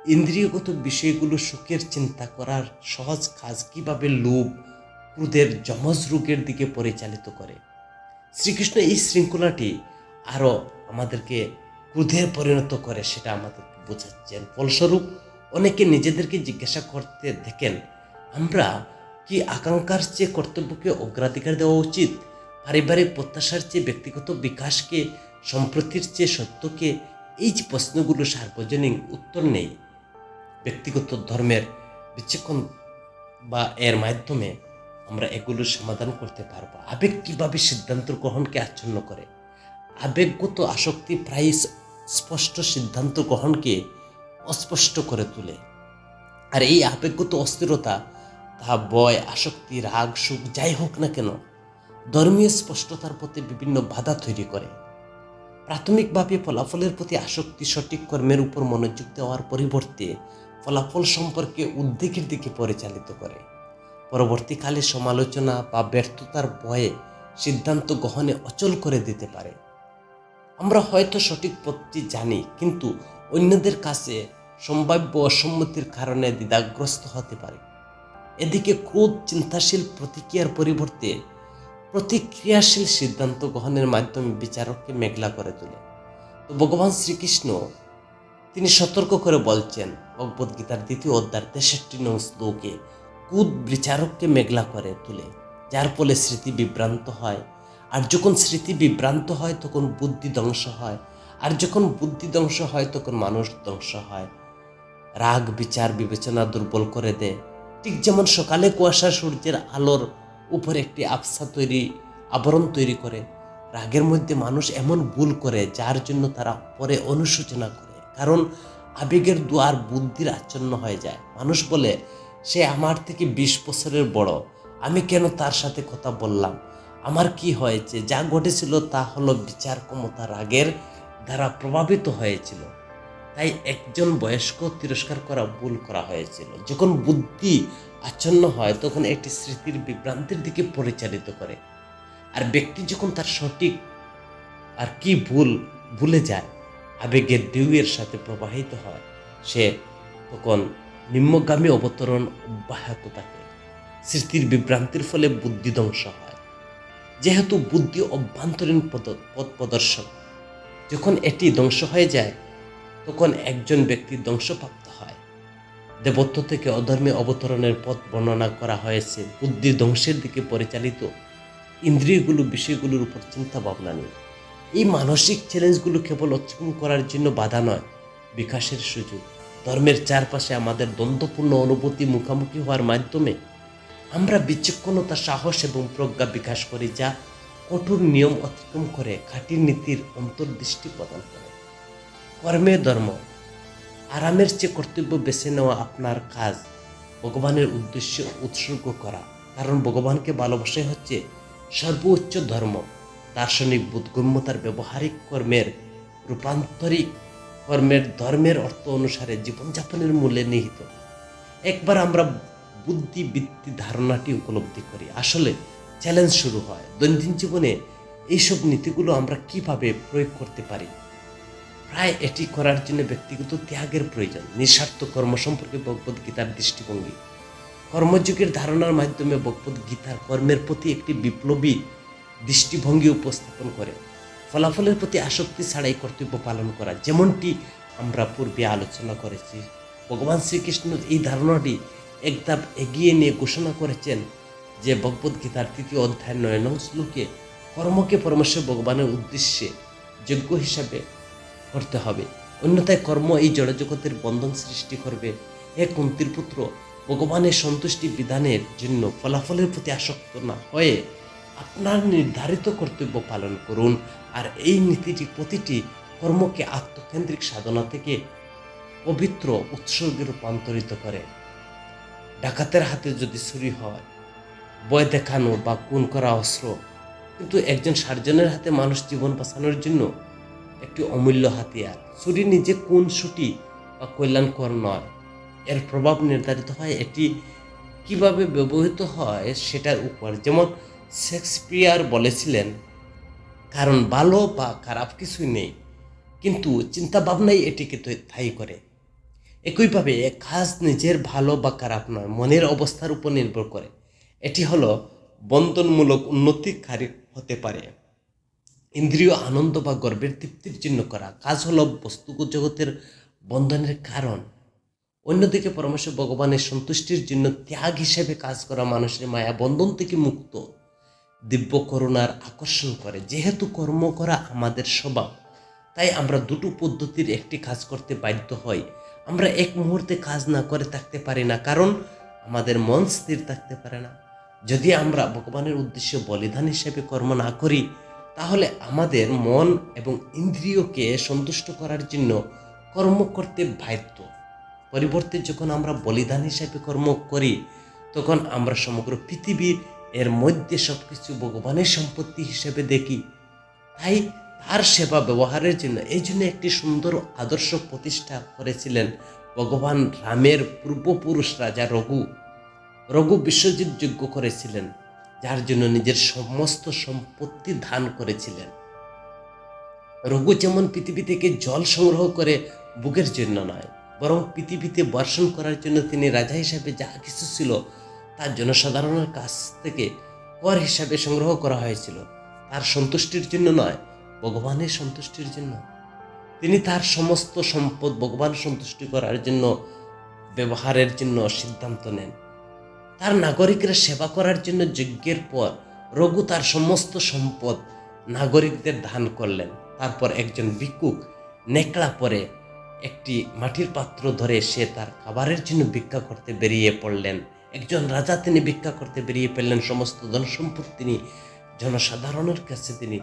ইন্দ্রিয়গত বিষয়গুলো সুখের চিন্তা করার সহজ কাজ কিভাবে লোভ, ক্রোধের যমজ রোগের দিকে পরিচালিত করে। শ্রীকৃষ্ণ এই শৃঙ্খলাটি আরও আমাদেরকে ক্রোধে পরিণত করে, সেটা আমাদেরকে বোঝাচ্ছেন। ফলস্বরূপ অনেকে নিজেদেরকে জিজ্ঞাসা করতে দেখেন, আমরা কি আকাঙ্ক্ষার চেয়ে কর্তব্যকে অগ্রাধিকার দেওয়া উচিত? পারিবারিক প্রত্যাশার চেয়ে ব্যক্তিগত বিকাশকে, সম্প্রতির চেয়ে সত্যকে? এই যে প্রশ্নগুলো সার্বজনীন উত্তর নেই। ব্যক্তিগত ধর্মের বিচক্ষণ বা এর মাধ্যমে আমরা এগুলোর সমাধান করতে পারবো। আবেগ কিভাবে সিদ্ধান্ত গ্রহণকে আচ্ছন্ন করে? আবেগগত আসক্তি প্রায় স্পষ্ট সিদ্ধান্ত গ্রহণকে অস্পষ্ট করে তোলে। আর এই আবেগগত অস্থিরতা, তা ভয়, আসক্তি, রাগ, সুখ যাই হোক না কেন, ধর্মীয় স্পষ্টতার প্রতি বিভিন্ন বাধা তৈরি করে। প্রাথমিকভাবে ফলাফলের প্রতি আসক্তি সঠিক কর্মের উপর মনোযোগ দেওয়ার পরিবর্তে ফলাফল সম্পর্কে উদ্বেগের দিকে পরিচালিত করে। পরবর্তীকালে সমালোচনা বা ব্যর্থতার ভয়ে সিদ্ধান্ত গ্রহণে অচল করে দিতে পারে। আমরা হয়তো সঠিক পথটি জানি, কিন্তু অন্যদের কাছে সম্ভাব্য অসম্মতির কারণে দ্বিধাগ্রস্ত হতে পারে। এদিকে ক্রোধ চিন্তাশীল প্রতিক্রিয়ার পরিবর্তে প্রতিক্রিয়াশীল সিদ্ধান্ত গ্রহণের মাধ্যমে বিচারককে মেঘলা করে তোলে। তো ভগবান শ্রীকৃষ্ণ তিনি সতর্ক করে বলছেন ভগবদ্গীতার 2য় অধ্যায়ের 63 নং শ্লোকে, কুদ বিচারককে মেঘলা করে তুলে, যার ফলে স্মৃতি বিভ্রান্ত হয়। আর যখন স্মৃতি বিভ্রান্ত হয় তখন বুদ্ধি ধ্বংস হয়, আর যখন বুদ্ধি ধ্বংস হয় তখন মানুষ ধ্বংস হয়। রাগ বিচার বিবেচনা দুর্বল করে দেয়। ঠিক যেমন সকালে কুয়াশা সূর্যের আলোর উপর একটি আবরণ তৈরি করে, রাগের মধ্যে মানুষ এমন ভুল করে যার জন্য তারা পরে অনুশোচনা করে, কারণ আবেগের দুয়ার বুদ্ধির আচ্ছন্ন হয়ে যায়। মানুষ বলে, সে আমার থেকে 20 বছরের বড়, আমি কেন তার সাথে কথা বললাম, আমার কি হয়েছে। যা ঘটেছিল তা হলো বিচার ক্ষমতা রাগের দ্বারা প্রভাবিত হয়েছিল। তাই একজন বয়স্ক তিরস্কার করা ভুল করা হয়েছিল। যখন বুদ্ধি আচ্ছন্ন হয় তখন এটি স্মৃতির বিভ্রান্তির দিকে পরিচালিত করে। আর ব্যক্তি যখন তার সঠিক আর কি ভুল ভুলে যায়, আবেগের ঢেউয়ের সাথে প্রবাহিত হয়, সে তখন নিম্নগামী অবতরণ অব্যাহত থাকে। স্মৃতির বিভ্রান্তির ফলে বুদ্ধি ধ্বংস হয়। যেহেতু বুদ্ধি অভ্যন্তরীণ পথ প্রদর্শক, যখন এটি ধ্বংস হয়ে যায় তখন একজন ব্যক্তি ধ্বংসপ্রাপ্ত হয়। দেবত্ব থেকে অধর্মে অবতরণের পথ বর্ণনা করা হয়েছে বুদ্ধি ধ্বংসের দিকে পরিচালিত, ইন্দ্রিয়গুলো বিষয়গুলোর উপর চিন্তা ভাবনা নেই। এই মানসিক চ্যালেঞ্জগুলো কেবল অতিক্রম করার জন্য বাধা নয়, বিকাশের সুযোগ। ধর্মের চারপাশে আমাদের দ্বন্দ্বপূর্ণ অনুভূতি মুখোমুখি হওয়ার মাধ্যমে আমরা বিচক্ষণতা, সাহস এবং প্রজ্ঞা বিকাশ করি, যা কঠোর নিয়ম অতিক্রম করে খাঁটি নীতির অন্তর্দৃষ্টি প্রদান করে। কর্মে ধর্ম, আরামের চেয়ে কর্তব্য বেছে নেওয়া আপনার কাজ ভগবানের উদ্দেশ্যে উৎসর্গ করা, কারণ ভগবানকে ভালোবাসাই হচ্ছে সর্বোচ্চ ধর্ম। দার্শনিক বোধগম্যতার ব্যবহারিক কর্মের রূপান্তরিক কর্মের ধর্মের অর্থ অনুসারে জীবনযাপনের মূল্যে নিহিত। একবার আমরা বুদ্ধিবৃত্তি ধারণাটি উপলব্ধি করি, আসলে চ্যালেঞ্জ শুরু হয়। দৈনন্দিন জীবনে এইসব নীতিগুলো আমরা কিভাবে প্রয়োগ করতে পারি। প্রায় এটি করার জন্য ব্যক্তিগত ত্যাগের প্রয়োজন। নিঃস্বার্থ কর্ম সম্পর্কে ভগবদ্গীতার দৃষ্টিভঙ্গি, কর্মযোগের ধারণার মাধ্যমে ভগবদ্গীতার কর্মের প্রতি একটি বিপ্লবী দৃষ্টিভঙ্গি উপস্থাপন করে। ফলাফলের প্রতি আসক্তি ছাড়াই কর্তব্য পালন করা, যেমনটি আমরা পূর্বে আলোচনা করেছি। ভগবান শ্রীকৃষ্ণ এই ধারণাটি এক ধাপ এগিয়ে নিয়ে ঘোষণা করেছেন যে ভগবদ্গীতার 3য় অধ্যায় 9 নং শ্লোকে, কর্মকে পরমেশ্বর ভগবানের উদ্দেশ্যে যোগ্য হিসাবে করতে হবে, অন্যথায় কর্ম এই জড়জগতের বন্ধন সৃষ্টি করবে। হে কুন্তির পুত্র, ভগবানের সন্তুষ্টি বিধানের জন্য ফলাফলের প্রতি আসক্ত না হয়ে আপনার নির্ধারিত কর্তব্য পালন করুন। আর এই নীতিটি প্রতিটি কর্মকে আত্মকেন্দ্রিক সাধনা থেকে পবিত্র উৎসর্গে রূপান্তরিত করে। ডাকাতের হাতে যদি ছুরি হয়, ভয় দেখানো বা খুন করা অস্ত্র, কিন্তু একজন সার্জনের হাতে মানুষ জীবন বাঁচানোর জন্য একটি অমূল্য হাতিয়ার। ছুরি নিজে কোন ছুটি বা কল্যাণকর নয়, এর প্রভাব নির্ধারিত হয় এটি কিভাবে ব্যবহৃত হয় সেটার উপর। যেমন শেক্সপিয়ার বলেছিলেন, কারণ ভালো বা খারাপ কিছুই নেই, কিন্তু চিন্তা ভাবনাই এটিকে স্থায়ী করে। একইভাবে কাজ নিজের ভালো বা খারাপ নয়, মনের অবস্থার উপর নির্ভর করে। এটি হলো বন্ধনমূলক উন্নতিকারী হতে পারে। ইন্দ্রিয় আনন্দ বা গর্বের তৃপ্তির জন্য করা কাজ হলো বস্তুগত জগতের বন্ধনের কারণ। অন্যদিকে পরমেশ্বর ভগবানের সন্তুষ্টির জন্য ত্যাগ হিসেবে কাজ করা মানুষের মায়া বন্ধন থেকে মুক্ত, দিব্য করুণার আকর্ষণ করে। যেহেতু কর্ম করা আমাদের স্বভাব, তাই আমরা দুটো পদ্ধতির একটি কাজ করতে বাধ্য হই। আমরা এক মুহূর্তে কাজ না করে থাকতে পারি না, কারণ আমাদের মন স্থির থাকতে পারে না। যদি আমরা ভগবানের উদ্দেশ্যে বলিদান হিসেবে কর্ম না করি, তাহলে আমাদের মন এবং ইন্দ্রিয়কে সন্তুষ্ট করার জন্য কর্ম করতে বাধ্য। পরিবর্তে যখন আমরা বলিদান হিসেবে কর্ম করি, তখন আমরা সমগ্র পৃথিবীর এর মধ্যে সবকিছু ভগবানের সম্পত্তি হিসেবে দেখি। তাই তার সেবা ব্যবহারের জন্য এই জন্য একটি সুন্দর আদর্শ প্রতিষ্ঠা করেছিলেন ভগবান রামের পূর্বপুরুষ রাজা রঘু বিশ্বজিৎ যজ্ঞ করেছিলেন, যার জন্য নিজের সমস্ত সম্পত্তি দান করেছিলেন। রঘু যেমন পৃথিবী থেকে জল সংগ্রহ করে ভোগের জন্য নয়, বরং পৃথিবীতে বর্ষণ করার জন্য তিনি রাজা হিসাবে যা কিছু ছিল তার জনসাধারণের কাছ থেকে কর হিসাবে সংগ্রহ করা হয়েছিল, তার সন্তুষ্টির জন্য নয়, ভগবানের সন্তুষ্টির জন্য। তিনি তার সমস্ত সম্পদ ভগবান সন্তুষ্টি করার জন্য ব্যবহারের জন্য সিদ্ধান্ত নেন। তার নাগরিকরা সেবা করার জন্য যজ্ঞের পর রঘু তার সমস্ত সম্পদ নাগরিকদের দান করলেন। তারপর একজন ভিক্ষুক নেকড়া পরে একটি মাটির পাত্র ধরে সে তার খাবারের জন্য ভিক্ষা করতে বেরিয়ে পড়লেন। একজন রাজা তিনি ভিক্ষা করতে বেরিয়ে পড়লেন, সমস্ত ধন সম্পদ তিনি জনসাধারণের কাছে তিনি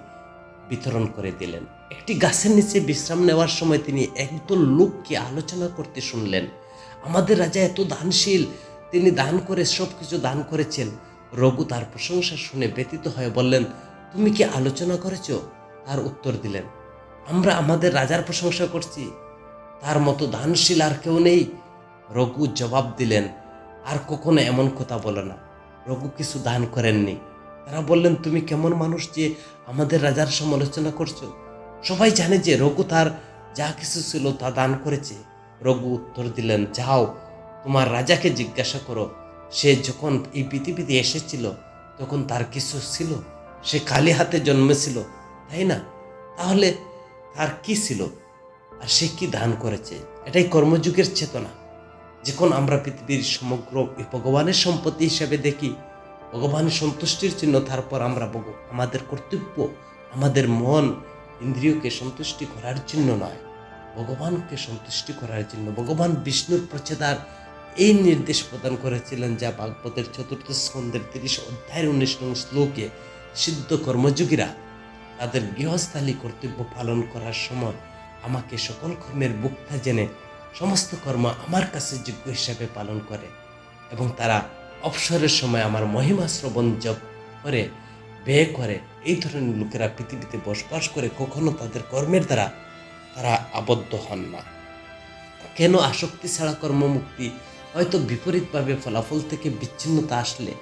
বিতরণ করে দিলেন। একটি গাছের নিচে বিশ্রাম নেওয়ার সময় তিনি একদল লোককে আলোচনা করতে শুনলেন। আমাদের রাজা এত দানশীল, তিনি দান করে সব কিছু দান করেছেন। রঘু তার প্রশংসা শুনে ব্যথিত হয়ে বললেন, তুমি কি আলোচনা করেছ? তার উত্তর দিলেন, আমরা আমাদের রাজার প্রশংসা করছি, তার মতো দানশীল আর কেউ নেই। রঘু জবাব দিলেন, আর কখনো এমন কথা বলো না। রঘু কিছু দান করেননি। তারা বললেন, তুমি কেমন মানুষ যে আমাদের রাজার সমালোচনা করছো? সবাই জানে যে রঘু তার যা কিছু ছিল তা দান করেছে। রঘু উত্তর দিলেন, যাও তোমার রাজাকে জিজ্ঞাসা করো, সে যখন এই পৃথিবীতে এসেছিল তখন তার কিছু ছিল? সে খালি হাতে জন্মেছিল, তাই না? তাহলে তার কি ছিল আর সে কি দান করেছে? এটাই কর্মযুগের চেতনা। যখন আমরা পৃথিবীর সমগ্র ভগবানের সম্পত্তি হিসেবে দেখি, ভগবানের সন্তুষ্টির জন্য, তারপর আমরা আমাদের কর্তব্য আমাদের মন ইন্দ্রিয়কে সন্তুষ্টি করার জন্য নয়, ভগবানকে সন্তুষ্টি করার জন্য। ভগবান বিষ্ণুর প্রচেতার এই নির্দেশ প্রদান করেছিলেন, যা ভাগবতের 4th স্কন্ধের 30 অধ্যায়ের 19 নং শ্লোকে সিদ্ধ কর্মযোগীরা তাদের গৃহস্থালী কর্তব্য পালন করার সময় আমাকে সকল কর্মের ভোক্তা জেনে সমস্ত কর্ম আমার কাছে যোগ্য হিসাবে পালন করে, এবং তারা অবসরের সময় আমার মহিমা শ্রবণ জপ করে ব্যয় করে। এই ধরনের লোকেরা পৃথিবীতে বসবাস করে কখনো তাদের কর্মের দ্বারা তারা আবদ্ধ হন না। কেন আসক্তি ছাড়া কর্মমুক্তি? হয়তো বিপরীতভাবে ফলাফল থেকে বিচ্ছিন্নতা আসলে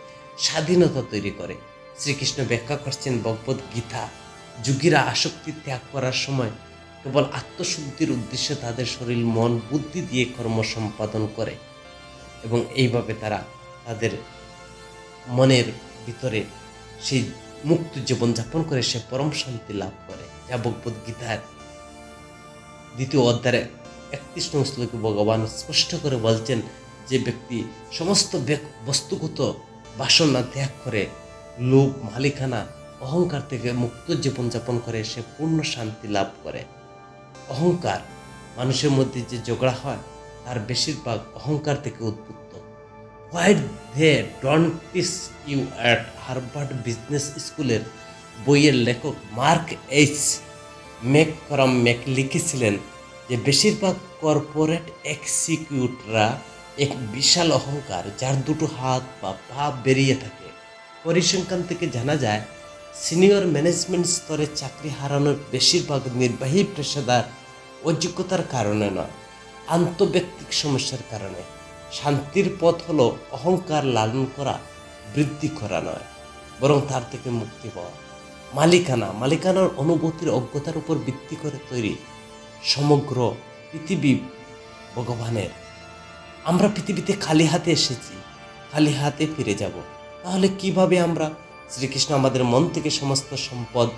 স্বাধীনতা তৈরি করে। শ্রীকৃষ্ণ ব্যাখ্যা করছেন ভগবদ গীতা, যোগীরা আসক্তি ত্যাগ করার সময় কেবল আত্মশুদ্ধির উদ্দেশ্যে তাদের শরীর মন বুদ্ধি দিয়ে কর্ম সম্পাদন করে, এবং এইভাবে তারা তাদের মনের ভিতরে সেই মুক্ত জীবনযাপন করে সে পরম শান্তি লাভ করে, যা ভগবদ গীতার 2য় অধ্যায়ে 31 নং শ্লোকে ভগবান স্পষ্ট করে বলছেন, যে ব্যক্তি সমস্ত বস্তুগত বাসনা ত্যাগ করে লোভ, মালিকানা, অহংকার থেকে মুক্ত জীবনযাপন করে সে পূর্ণ শান্তি লাভ করে। অহংকার, মানুষের মধ্যে যে ঝগড়া হয় তার বেশিরভাগ অহংকার থেকে উদ্ভূত। Why they don't teach you at Harvard business স্কুলের বইয়ের লেখক মার্ক এইচ ম্যাক লিখেছিলেন যে বেশিরভাগ কর্পোরেট এক্সিকিউটিভরা এক বিশাল অহংকার, যার 2 হাত বা পা বেরিয়ে থাকে। পরিসংখ্যান থেকে জানা যায়, সিনিয়র ম্যানেজমেন্ট স্তরে চাকরি হারানোর বেশিরভাগ নির্বাহী পেশাদার অযোগ্যতার কারণে নয়, আন্তঃব্যক্তিক সমস্যার কারণে। শান্তির পথ হলো অহংকার লালন করা, বৃদ্ধি করা নয়, বরং তার থেকে মুক্তি পাওয়া। মালিকানার অনুভূতির অজ্ঞতার উপর ভিত্তি করে তৈরি সমগ্র পৃথিবী ভগবানের। আমরা পৃথিবীতে খালি হাতে এসেছি, খালি হাতে ফিরে যাব। তাহলে কিভাবে আমরা? শ্রীকৃষ্ণ আমাদের মন থেকে সমস্ত সম্পদ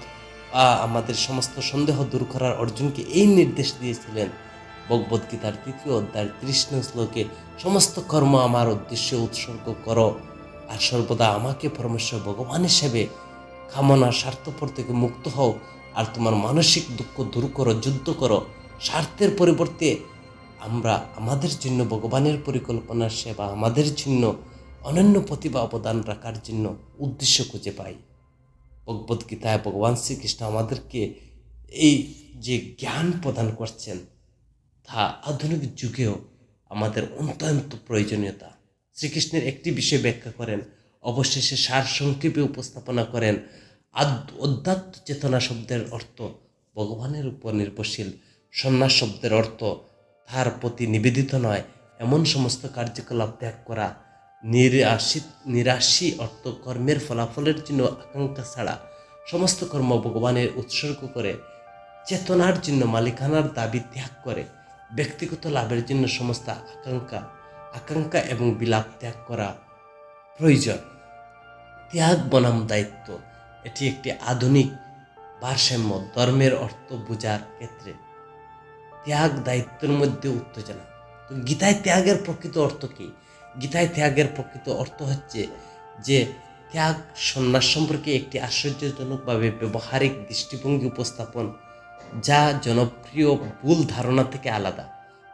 আমাদের সমস্ত সন্দেহ দূর করার অর্জুনকে এই নির্দেশ দিয়েছিলেন। ভগবদ্গীতার 3য় অধ্যায়ের 30 নং শ্লোকে, সমস্ত কর্ম আমার উদ্দেশ্যে উৎসর্গ করো, আর সর্বদা আমাকে পরমেশ্বর ভগবান হিসেবে কামনা স্বার্থপর থেকে মুক্ত হও, আর তোমার মানসিক দুঃখ দূর করো, যুদ্ধ করো। স্বার্থের পরিবর্তে আমরা আমাদের জন্য ভগবানের পরিকল্পনার সেবা, আমাদের জন্য অনন্য প্রতিভা অবদান রাখার জন্য উদ্দেশ্য খুঁজে পাই। ভগবদ্গীতায় ভগবান শ্রীকৃষ্ণ আমাদেরকে এই যে জ্ঞান প্রদান করছেন, তা আধুনিক যুগেও আমাদের অত্যন্ত প্রয়োজনীয়তা। শ্রীকৃষ্ণের একটি বিষয় ব্যাখ্যা করেন, অবশেষে সারসংক্ষেপে উপস্থাপনা করেন। অধ্যাত্ম চেতনা শব্দের অর্থ ভগবানের উপর নির্ভরশীল, সন্ন্যাস শব্দের অর্থ তার প্রতি নিবেদিত নয় এমন সমস্ত কার্যকলাপ ত্যাগ করা, নিরাশী অর্থ কর্মের ফলাফলের জন্য আকাঙ্ক্ষা ছাড়া সমস্ত কর্ম ভগবানের উৎসর্গ করে, চেতনার জন্য মালিকানার দাবি ত্যাগ করে, ব্যক্তিগত লাভের জন্য সমস্ত আকাঙ্ক্ষা এবং বিলাপ ত্যাগ করা প্রয়োজন। ত্যাগ বনাম দায়িত্ব, এটি একটি আধুনিক ভারসাম্য ধর্মের অর্থ বোঝার ক্ষেত্রে। ত্যাগ দায়িত্বের মধ্যে উত্তেজনা। তো গীতায় ত্যাগের প্রকৃত অর্থ কী? গীতায় ত্যাগের প্রকৃত অর্থ হচ্ছে যে ত্যাগ সন্ন্যাস সম্পর্কে একটি আশ্চর্যজনকভাবে ব্যবহারিক দৃষ্টিভঙ্গি উপস্থাপন, যা জনপ্রিয় ভুল ধারণা থেকে আলাদা।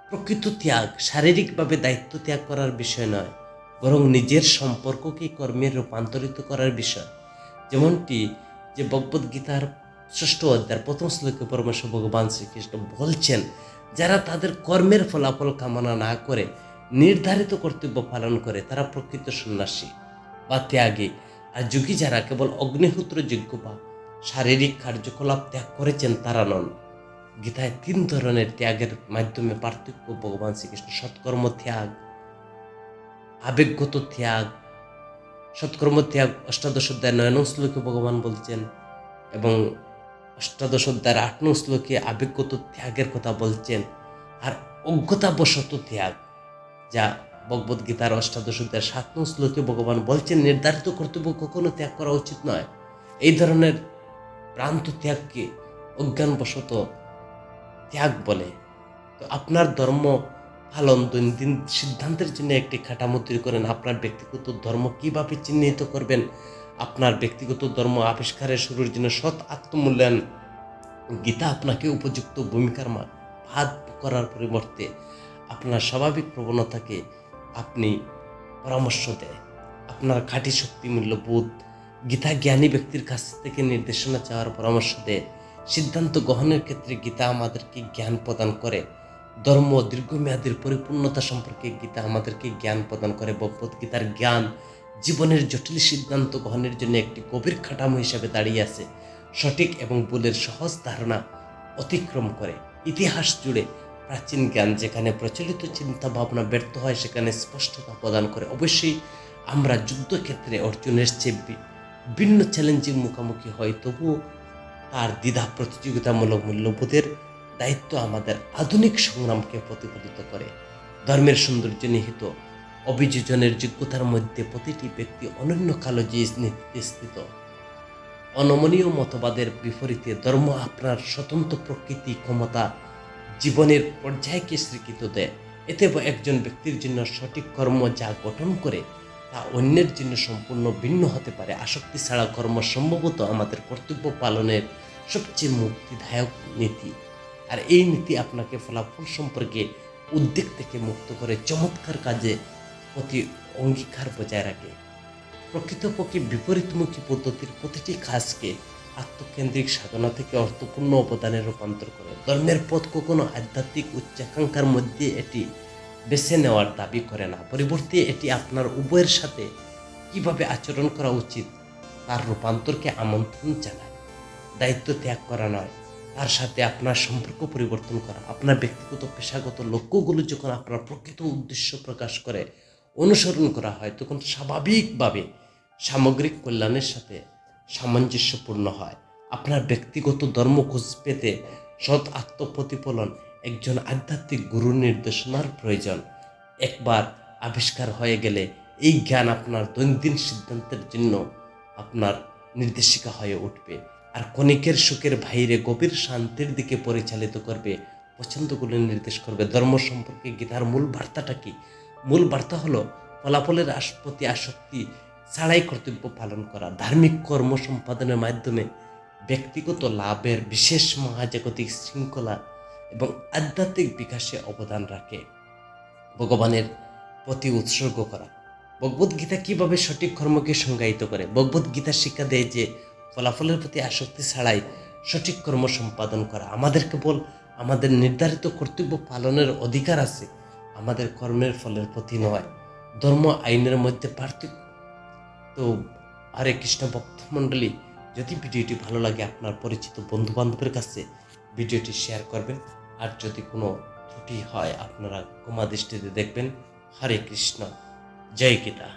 প্রকৃত ত্যাগ শারীরিকভাবে দায়িত্ব ত্যাগ করার বিষয় নয়, বরং নিজের সম্পর্ককে কর্মে রূপান্তরিত করার বিষয়। যেমনটি যে ভগবদ্গীতার 6ষ্ঠ অধ্যায়ের 1ম শ্লোকে পরমেশ্বর ভগবান শ্রীকৃষ্ণ বলছেন, যারা তাদের কর্মের ফলাফল কামনা না করে নির্ধারিত কর্তব্য পালন করে তারা প্রকৃত সন্ন্যাসী বা ত্যাগী। আর যোগী যারা কেবল অগ্নিহোত্র যজ্ঞ বা শারীরিক কার্যকলাপ ত্যাগ করেছেন তারা নন। গীতায় 3 ধরনের ত্যাগের মাধ্যমে পার্থক্য ভগবান শ্রীকৃষ্ণ: সৎকর্ম ত্যাগ, আবেগগত ত্যাগ। সৎকর্ম ত্যাগ 18 অধ্যায় 9 নং শ্লোকে ভগবান বলছেন, এবং 18 অধ্যায়ের 8 নং শ্লোকে আবেগগত ত্যাগের কথা বলছেন। আর অজ্ঞতাবশত ত্যাগ, যা ভগবদ্গীতার 18 অধ্যায়ের 7 নং শ্লোকে ভগবান বলছেন, নির্ধারিত কর্তব্য কখনো ত্যাগ করা উচিত নয়। এই ধরনের প্রান্ত ত্যাগকে অজ্ঞানবশত ত্যাগ বলে। তো আপনার ধর্ম পালন দৈনন্দিন সিদ্ধান্তের জন্য একটি কাঠামো তৈরি করেন। আপনার ব্যক্তিগত ধর্ম কিভাবে চিহ্নিত করবেন? আপনার ব্যক্তিগত ধর্ম আবিষ্কারের শুরুর জন্য সৎ আত্মমূল্যায়ন। গীতা আপনাকে উপযুক্ত ভূমিকার ভাগ করার পরিবর্তে আপনার স্বাভাবিক প্রবণতাকে আপনি পরামর্শ দেয়। আপনার খাঁটি শক্তি মূল্যবোধ। গীতা জ্ঞানী ব্যক্তির কাছ থেকে নির্দেশনা চাওয়ার পরামর্শ দেয়। সিদ্ধান্ত গ্রহণের ক্ষেত্রে গীতা আমাদেরকে জ্ঞান প্রদান করে। ধর্ম দীর্ঘমেয়াদীর পরিপূর্ণতা সম্পর্কে গীতা আমাদেরকে জ্ঞান প্রদান করে। ভগবদ্গীতার জ্ঞান জীবনের জটিল সিদ্ধান্ত গ্রহণের জন্য একটি গভীর কাঠামো হিসেবে দাঁড়িয়ে আছে। সঠিক এবং ভুলের সহজ ধারণা অতিক্রম করে। ইতিহাস জুড়ে প্রাচীন জ্ঞান যেখানে প্রচলিত চিন্তা ভাবনা ব্যর্থ হয় সেখানে স্পষ্টতা প্রদান করে। অবশ্যই আমরা যুদ্ধক্ষেত্রে অর্জুনের চেয়ে ভিন্ন চ্যালেঞ্জিং মুখোমুখি হয়, তবুও তার দ্বিধা প্রতিযোগিতামূলক মূল্যবোধের দায়িত্ব আমাদের আধুনিক সংগ্রামকে প্রতিফলিত করে। ধর্মের সৌন্দর্য নিহিত অভিযোজনের যোগ্যতার মধ্যে প্রতিটি ব্যক্তি অনন্য কালজয়ী নীতিতে স্থিত। অনমনীয় মতবাদের বিপরীতে ধর্ম আপনার স্বতন্ত্র প্রকৃতি, ক্ষমতা, জীবনের পর্যায়কে স্বীকৃত দেয়। এতে একজন ব্যক্তির জন্য সঠিক কর্ম যা গঠন করে তা অন্যের জন্য সম্পূর্ণ ভিন্ন হতে পারে। আসক্তি ছাড়া কর্ম সম্ভবত আমাদের কর্তব্য পালনের সবচেয়ে মুক্তিদায়ক নীতি। আর এই নীতি আপনাকে ফলাফল সম্পর্কে উদ্বেগ থেকে মুক্ত করে চমৎকার কাজে প্রতি অঙ্গীকার বজায় রাখে। প্রকৃতপক্ষে বিপরীতমুখী পদ্ধতির প্রতিটি কাজকে আত্মকেন্দ্রিক সাধনা থেকে অর্থপূর্ণ অবদানে রূপান্তর করে। ধর্মের পথ কখনো আধ্যাত্মিক উচ্চাকাঙ্ক্ষার মধ্যে এটি বেছে নেওয়ার দাবি করে না, পরিবর্তে এটি আপনার উভয়ের সাথে কিভাবে আচরণ করা উচিত তার রূপান্তরকে আমন্ত্রণ জানায়। দায়িত্ব ত্যাগ করা নয়, তার সাথে আপনার সম্পর্ক পরিবর্তন করা। আপনার ব্যক্তিগত পেশাগত লক্ষ্যগুলো যখন আপনার প্রকৃত উদ্দেশ্য প্রকাশ করে অনুসরণ করা হয়, তখন স্বাভাবিকভাবে সামগ্রিক কল্যাণের সাথে সামঞ্জস্যপূর্ণ হয়। আপনার ব্যক্তিগত ধর্ম খোঁজ পেতে সৎ আত্মপ্রতিফলন একজন আধ্যাত্মিক গুরুর নির্দেশনার প্রয়োজন। একবার আবিষ্কার হয়ে গেলে এই জ্ঞান আপনার দৈনন্দিন সিদ্ধান্তের জন্য আপনার নির্দেশিকা হয়ে উঠবে, আর ক্ষণিকের সুখের বাইরে গভীর শান্তির দিকে পরিচালিত করবে, পছন্দগুলো নির্দেশ করবে। ধর্ম সম্পর্কে গীতার মূল বার্তাটা কি? মূল বার্তা হলো ফলাফলের প্রতি আসক্তি ছাড়াই কর্তব্য পালন করা। ধার্মিক কর্ম সম্পাদনের মাধ্যমে ব্যক্তিগত লাভের বিশেষ মহাজাগতিক শৃঙ্খলা এবং আধ্যাত্মিক বিকাশে অবদান রাখে। ভগবানের প্রতি উৎসর্গ করা। ভগবদ্গীতা কিভাবে সঠিক কর্মকে সংজ্ঞায়িত করে? ভগবদ্গীতা শিক্ষা দেয় যে ফলাফলের প্রতি আসক্তি ছাড়াই সঠিক কর্ম সম্পাদন করা। আমাদের কেবল আমাদের নির্ধারিত কর্তব্য পালনের অধিকার আছে, আমাদের কর্মের ফলের প্রতি নয়। ধর্ম আইনের মধ্যে পার্থক্য। তো হরে কৃষ্ণ ভক্তমণ্ডলী, যদি ভিডিওটি ভালো লাগে আপনার পরিচিত বন্ধু বান্ধবের কাছে ভিডিওটি শেয়ার করবেন। আর যদি কোনো ত্রুটি হয় আপনারা ক্ষমা দৃষ্টিতে দেখবেন। হরে কৃষ্ণ, জয় গীতা।